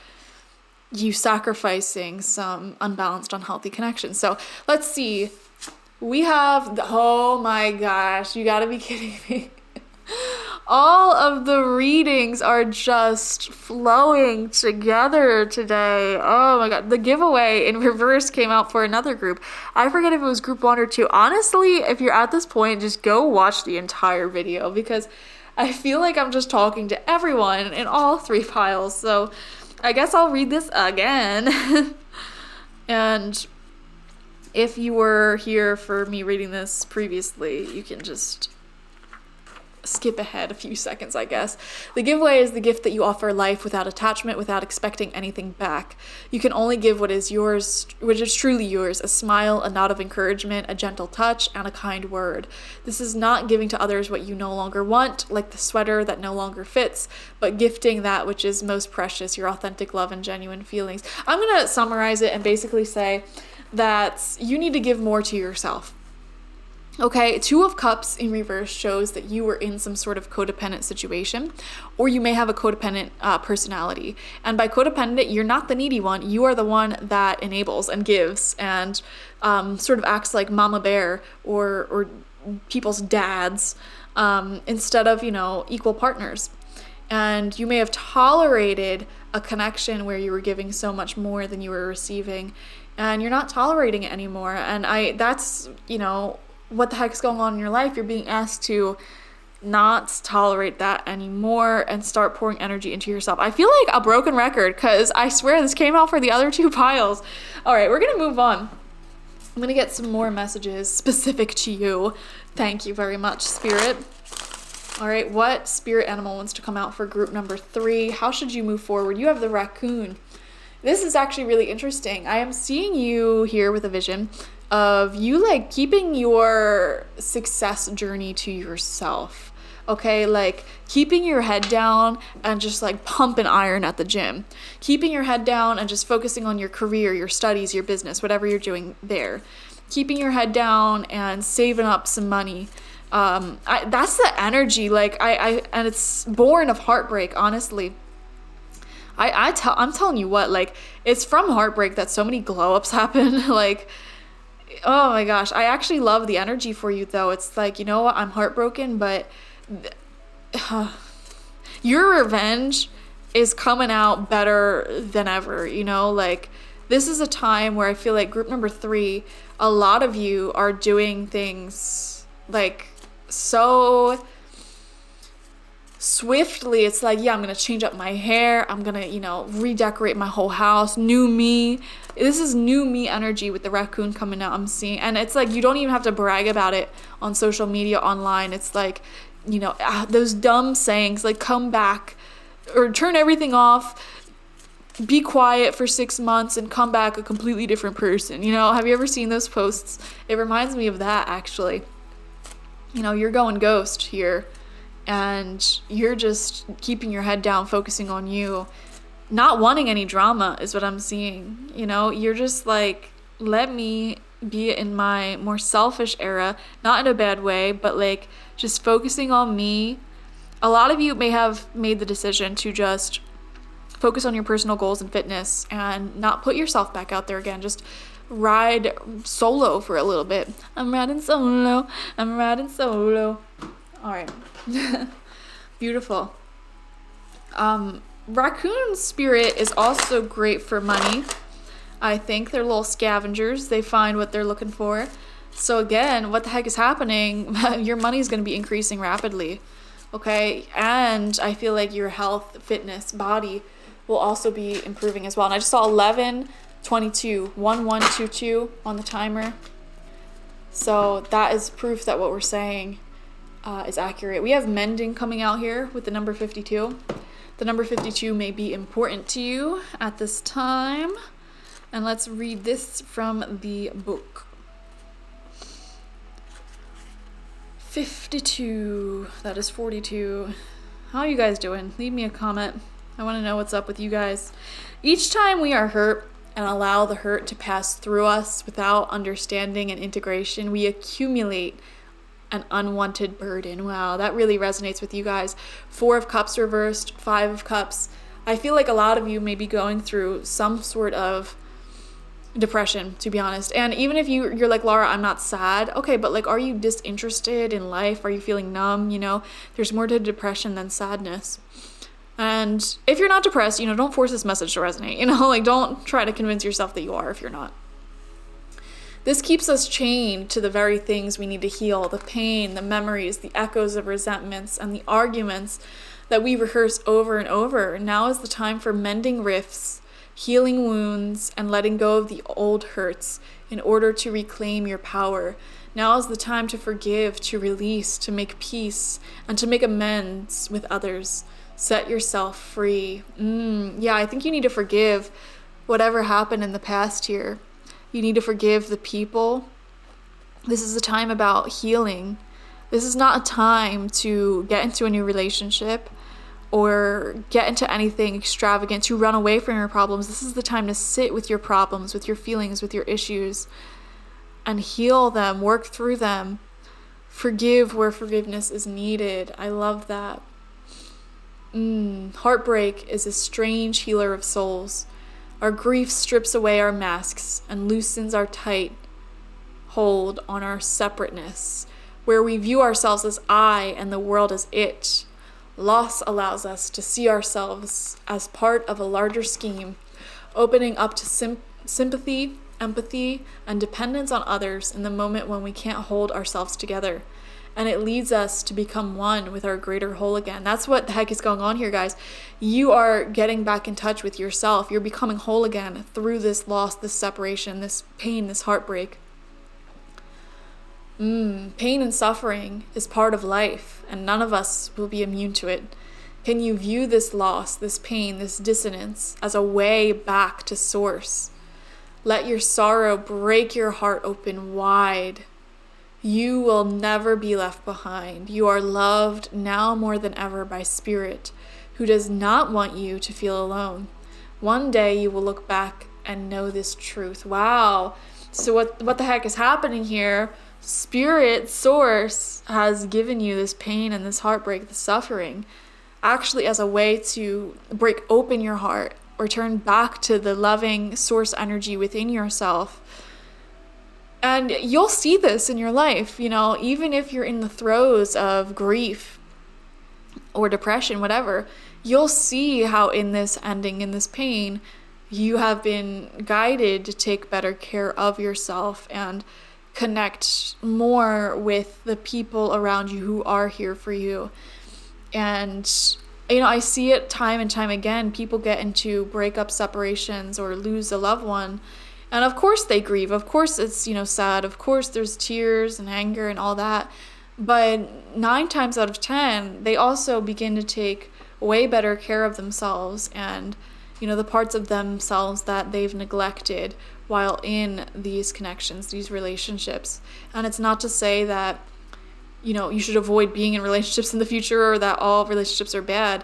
you sacrificing some unbalanced, unhealthy connections. So let's see. We have, oh my gosh, you gotta be kidding me. All of the readings are just flowing together today. Oh my god. The giveaway in reverse came out for another group. I forget if it was group 1 or 2. Honestly, if you're at this point, just go watch the entire video because I feel like I'm just talking to everyone in all 3 piles. So I guess I'll read this again. And if you were here for me reading this previously, you can just skip ahead a few seconds, I guess. The giveaway is the gift that you offer life without attachment, without expecting anything back. You can only give what is yours, which is truly yours, a smile, a nod of encouragement, a gentle touch, and a kind word. This is not giving to others what you no longer want, like the sweater that no longer fits, but gifting that which is most precious, your authentic love and genuine feelings. I'm going to summarize it and basically say that you need to give more to yourself. Okay, 2 of Cups in reverse shows that you were in some sort of codependent situation, or you may have a codependent personality. And by codependent, you're not the needy one. You are the one that enables and gives and sort of acts like mama bear or people's dads instead of, you know, equal partners. And you may have tolerated a connection where you were giving so much more than you were receiving, and you're not tolerating it anymore. And that's, you know, what the heck's going on in your life. You're being asked to not tolerate that anymore and start pouring energy into yourself. I feel like a broken record because I swear this came out for the other 2 piles. All right, we're gonna move on. I'm gonna get some more messages specific to you. Thank you very much, Spirit. All right, what spirit animal wants to come out for group number 3? How should you move forward? You have the raccoon. This is actually really interesting. I am seeing you here with a vision of you like keeping your success journey to yourself. Okay, like keeping your head down and just like pumping iron at the gym. Keeping your head down and just focusing on your career, your studies, your business, whatever you're doing there. Keeping your head down and saving up some money. That's the energy. Like and it's born of heartbreak, honestly. I'm telling you what, like it's from heartbreak that so many glow ups happen. Like, oh my gosh, I actually love the energy for you though. It's like, you know what, I'm heartbroken, but your revenge is coming out better than ever, you know? Like, this is a time where I feel like group number 3, a lot of you are doing things like so swiftly. It's like, yeah, I'm gonna change up my hair, I'm gonna, you know, redecorate my whole house, new me. This is new me energy with the raccoon coming out, I'm seeing. And it's like, you don't even have to brag about it on social media, online. It's like, you know, those dumb sayings like come back or turn everything off, be quiet for 6 months and come back a completely different person. You know, have you ever seen those posts? It reminds me of that, actually. You know, you're going ghost here. And you're just keeping your head down, focusing on you, not wanting any drama is what I'm seeing. You know, you're just like, let me be in my more selfish era, not in a bad way, but like just focusing on me. A lot of you may have made the decision to just focus on your personal goals and fitness and not put yourself back out there again. Just ride solo for a little bit. I'm riding solo. All right. Beautiful. Raccoon spirit is also great for money. I think they're little scavengers. They find what they're looking for. So again, what the heck is happening? Your money's going to be increasing rapidly. Okay? And I feel like your health, fitness, body will also be improving as well. And I just saw 1122 1122 on the timer. So that is proof that what we're saying is accurate. We have mending coming out here with the number 52. The number 52 may be important to you at this time. And let's read this from the book. 52. That is 42. How are you guys doing? Leave me a comment. I want to know what's up with you guys. Each time we are hurt and allow the hurt to pass through us without understanding and integration, we accumulate an unwanted burden. Wow, that really resonates with you guys. 4 of Cups reversed, 5 of Cups. I feel like a lot of you may be going through some sort of depression, to be honest. And even if you're like, Laura, I'm not sad. Okay, but like, are you disinterested in life? Are you feeling numb? You know, there's more to depression than sadness. And if you're not depressed, you know, don't force this message to resonate. You know, like, don't try to convince yourself that you are if you're not. This keeps us chained to the very things we need to heal, the pain, the memories, the echoes of resentments, and the arguments that we rehearse over and over. Now is the time for mending rifts, healing wounds, and letting go of the old hurts in order to reclaim your power. Now is the time to forgive, to release, to make peace, and to make amends with others. Set yourself free. Yeah, I think you need to forgive whatever happened in the past here. You need to forgive the people. This is a time about healing. This is not a time to get into a new relationship or get into anything extravagant, to run away from your problems. This is the time to sit with your problems, with your feelings, with your issues, and heal them, work through them. Forgive where forgiveness is needed. I love that. Heartbreak is a strange healer of souls. Our grief strips away our masks and loosens our tight hold on our separateness, where we view ourselves as I and the world as it. Loss allows us to see ourselves as part of a larger scheme, opening up to sympathy, empathy, and dependence on others in the moment when we can't hold ourselves together. And it leads us to become one with our greater whole again. That's what the heck is going on here, guys. You are getting back in touch with yourself. You're becoming whole again through this loss, this separation, this pain, this heartbreak. Pain and suffering is part of life, and none of us will be immune to it. Can you view this loss, this pain, this dissonance as a way back to source? Let your sorrow break your heart open wide. You will never be left behind. You are loved now more than ever by Spirit, who does not want you to feel alone. One day you will look back and know this truth. Wow. So what the heck is happening here? Spirit, Source, has given you this pain and this heartbreak, this suffering, actually as a way to break open your heart, return back to the loving Source energy within yourself. And you'll see this in your life, you know, even if you're in the throes of grief or depression, whatever, you'll see how in this ending, in this pain, you have been guided to take better care of yourself and connect more with the people around you who are here for you. And, you know, I see it time and time again. People get into breakup, separations, or lose a loved one. And of course they grieve. Of course it's, you know, sad. Of course there's tears and anger and all that. But 9 times out of 10, they also begin to take way better care of themselves and, you know, the parts of themselves that they've neglected while in these connections, these relationships. And it's not to say that, you know, you should avoid being in relationships in the future or that all relationships are bad.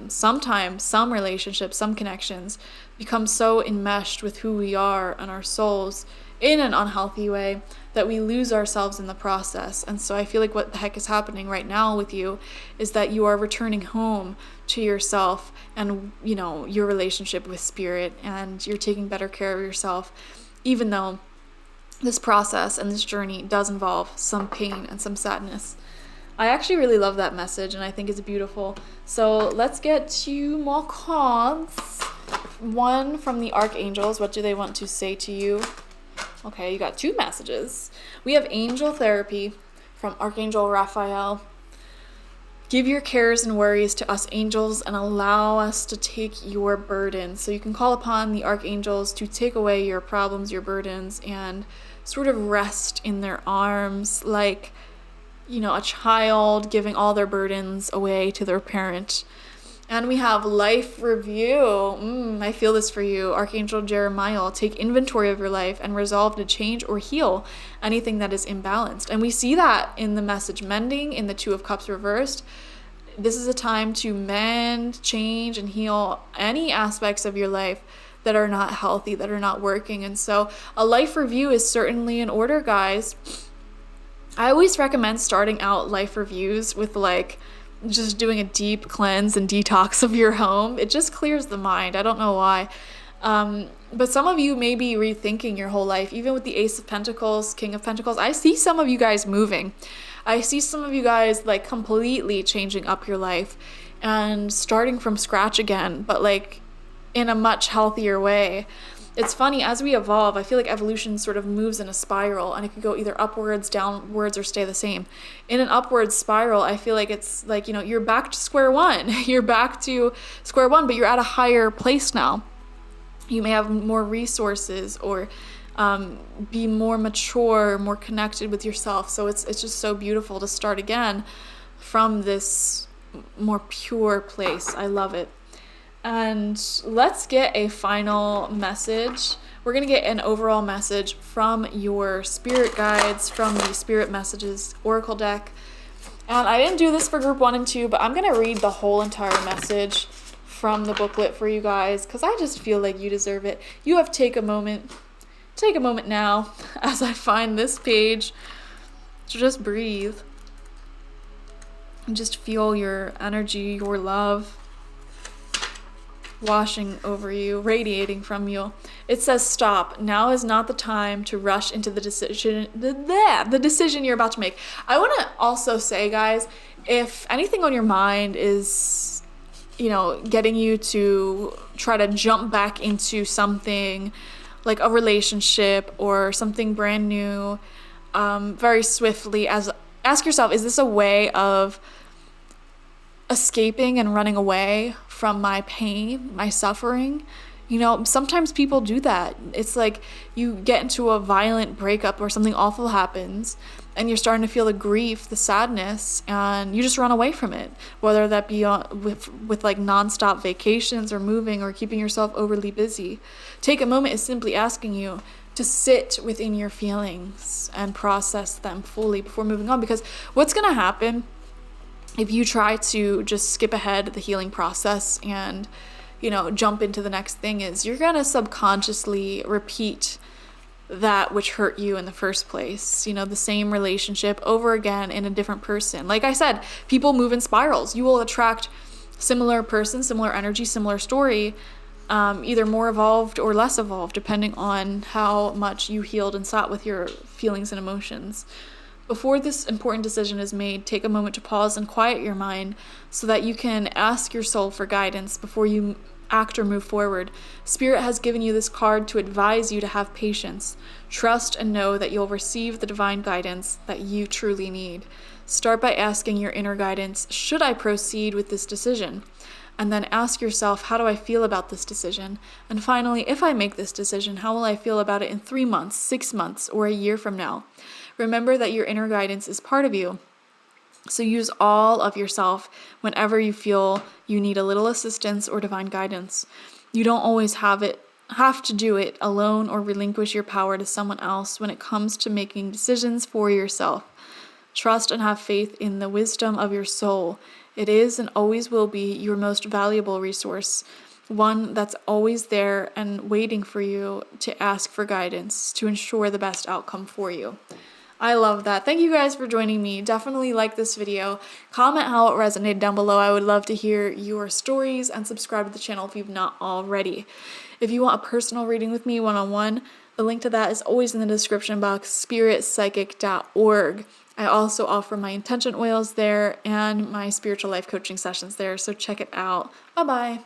Sometimes some relationships, some connections become so enmeshed with who we are and our souls in an unhealthy way that we lose ourselves in the process. And so I feel like what the heck is happening right now with you is that you are returning home to yourself and, you know, your relationship with Spirit, and you're taking better care of yourself, even though this process and this journey does involve some pain and some sadness. I actually really love that message, and I think it's beautiful. So let's get 2 more cards. one from the archangels. What do they want to say to you? Okay, you got 2 messages. We have angel therapy from Archangel Raphael. Give your cares and worries to us angels and allow us to take your burdens. So you can call upon the archangels to take away your problems, your burdens, and sort of rest in their arms like, a child giving all their burdens away to their parent. And we have life review. I feel this for you. Archangel Jeremiah, take inventory of your life and resolve to change or heal anything that is imbalanced. And we see that in the message mending, in the 2 of Cups reversed. This is a time to mend, change, and heal any aspects of your life that are not healthy, that are not working. And so a life review is certainly in order, guys. I always recommend starting out life reviews with just doing a deep cleanse and detox of your home. It just clears the mind. I don't know why. But some of you may be rethinking your whole life, even with the Ace of Pentacles, King of Pentacles. I see some of you guys moving. I see some of you guys completely changing up your life and starting from scratch again, but in a much healthier way. It's funny, as we evolve, I feel like evolution sort of moves in a spiral, and it could go either upwards, downwards, or stay the same. In an upwards spiral, I feel like it's you're back to square one. You're back to square one, but you're at a higher place now. You may have more resources or be more mature, more connected with yourself. So it's just so beautiful to start again from this more pure place. I love it. And let's get a final message. We're going to get an overall message from your spirit guides, from the Spirit Messages Oracle deck. And I didn't do this for group 1 and 2, but I'm going to read the whole entire message from the booklet for you guys because I just feel like you deserve it. You have take a moment now as I find this page to just breathe and just feel your energy, your love washing over you, radiating from you. It says, stop. Now is not the time to rush into the decision you're about to make. I want to also say, guys, if anything on your mind is, getting you to try to jump back into something like a relationship or something brand new very swiftly, ask yourself, is this a way of escaping and running away from my pain, my suffering? Sometimes people do that. It's like you get into a violent breakup or something awful happens and you're starting to feel the grief, the sadness, and you just run away from it, whether that be with nonstop vacations or moving or keeping yourself overly busy. Take a moment is simply asking you to sit within your feelings and process them fully before moving on, because what's going to happen if you try to just skip ahead the healing process and, jump into the next thing is you're going to subconsciously repeat that which hurt you in the first place. The same relationship over again in a different person. Like I said, people move in spirals. You will attract similar person, similar energy, similar story, either more evolved or less evolved, depending on how much you healed and sat with your feelings and emotions. Before this important decision is made, take a moment to pause and quiet your mind so that you can ask your soul for guidance before you act or move forward. Spirit has given you this card to advise you to have patience. Trust and know that you'll receive the divine guidance that you truly need. Start by asking your inner guidance, should I proceed with this decision? And then ask yourself, how do I feel about this decision? And finally, if I make this decision, how will I feel about it in 3 months, 6 months, or a year from now? Remember that your inner guidance is part of you. So use all of yourself whenever you feel you need a little assistance or divine guidance. You don't always have to do it alone or relinquish your power to someone else when it comes to making decisions for yourself. Trust and have faith in the wisdom of your soul. It is and always will be your most valuable resource, one that's always there and waiting for you to ask for guidance to ensure the best outcome for you. I love that. Thank you guys for joining me. Definitely like this video. Comment how it resonated down below. I would love to hear your stories, and subscribe to the channel if you've not already. If you want a personal reading with me one-on-one, the link to that is always in the description box, spiritpsychic.org. I also offer my intention oils there and my spiritual life coaching sessions there, so check it out. Bye-bye.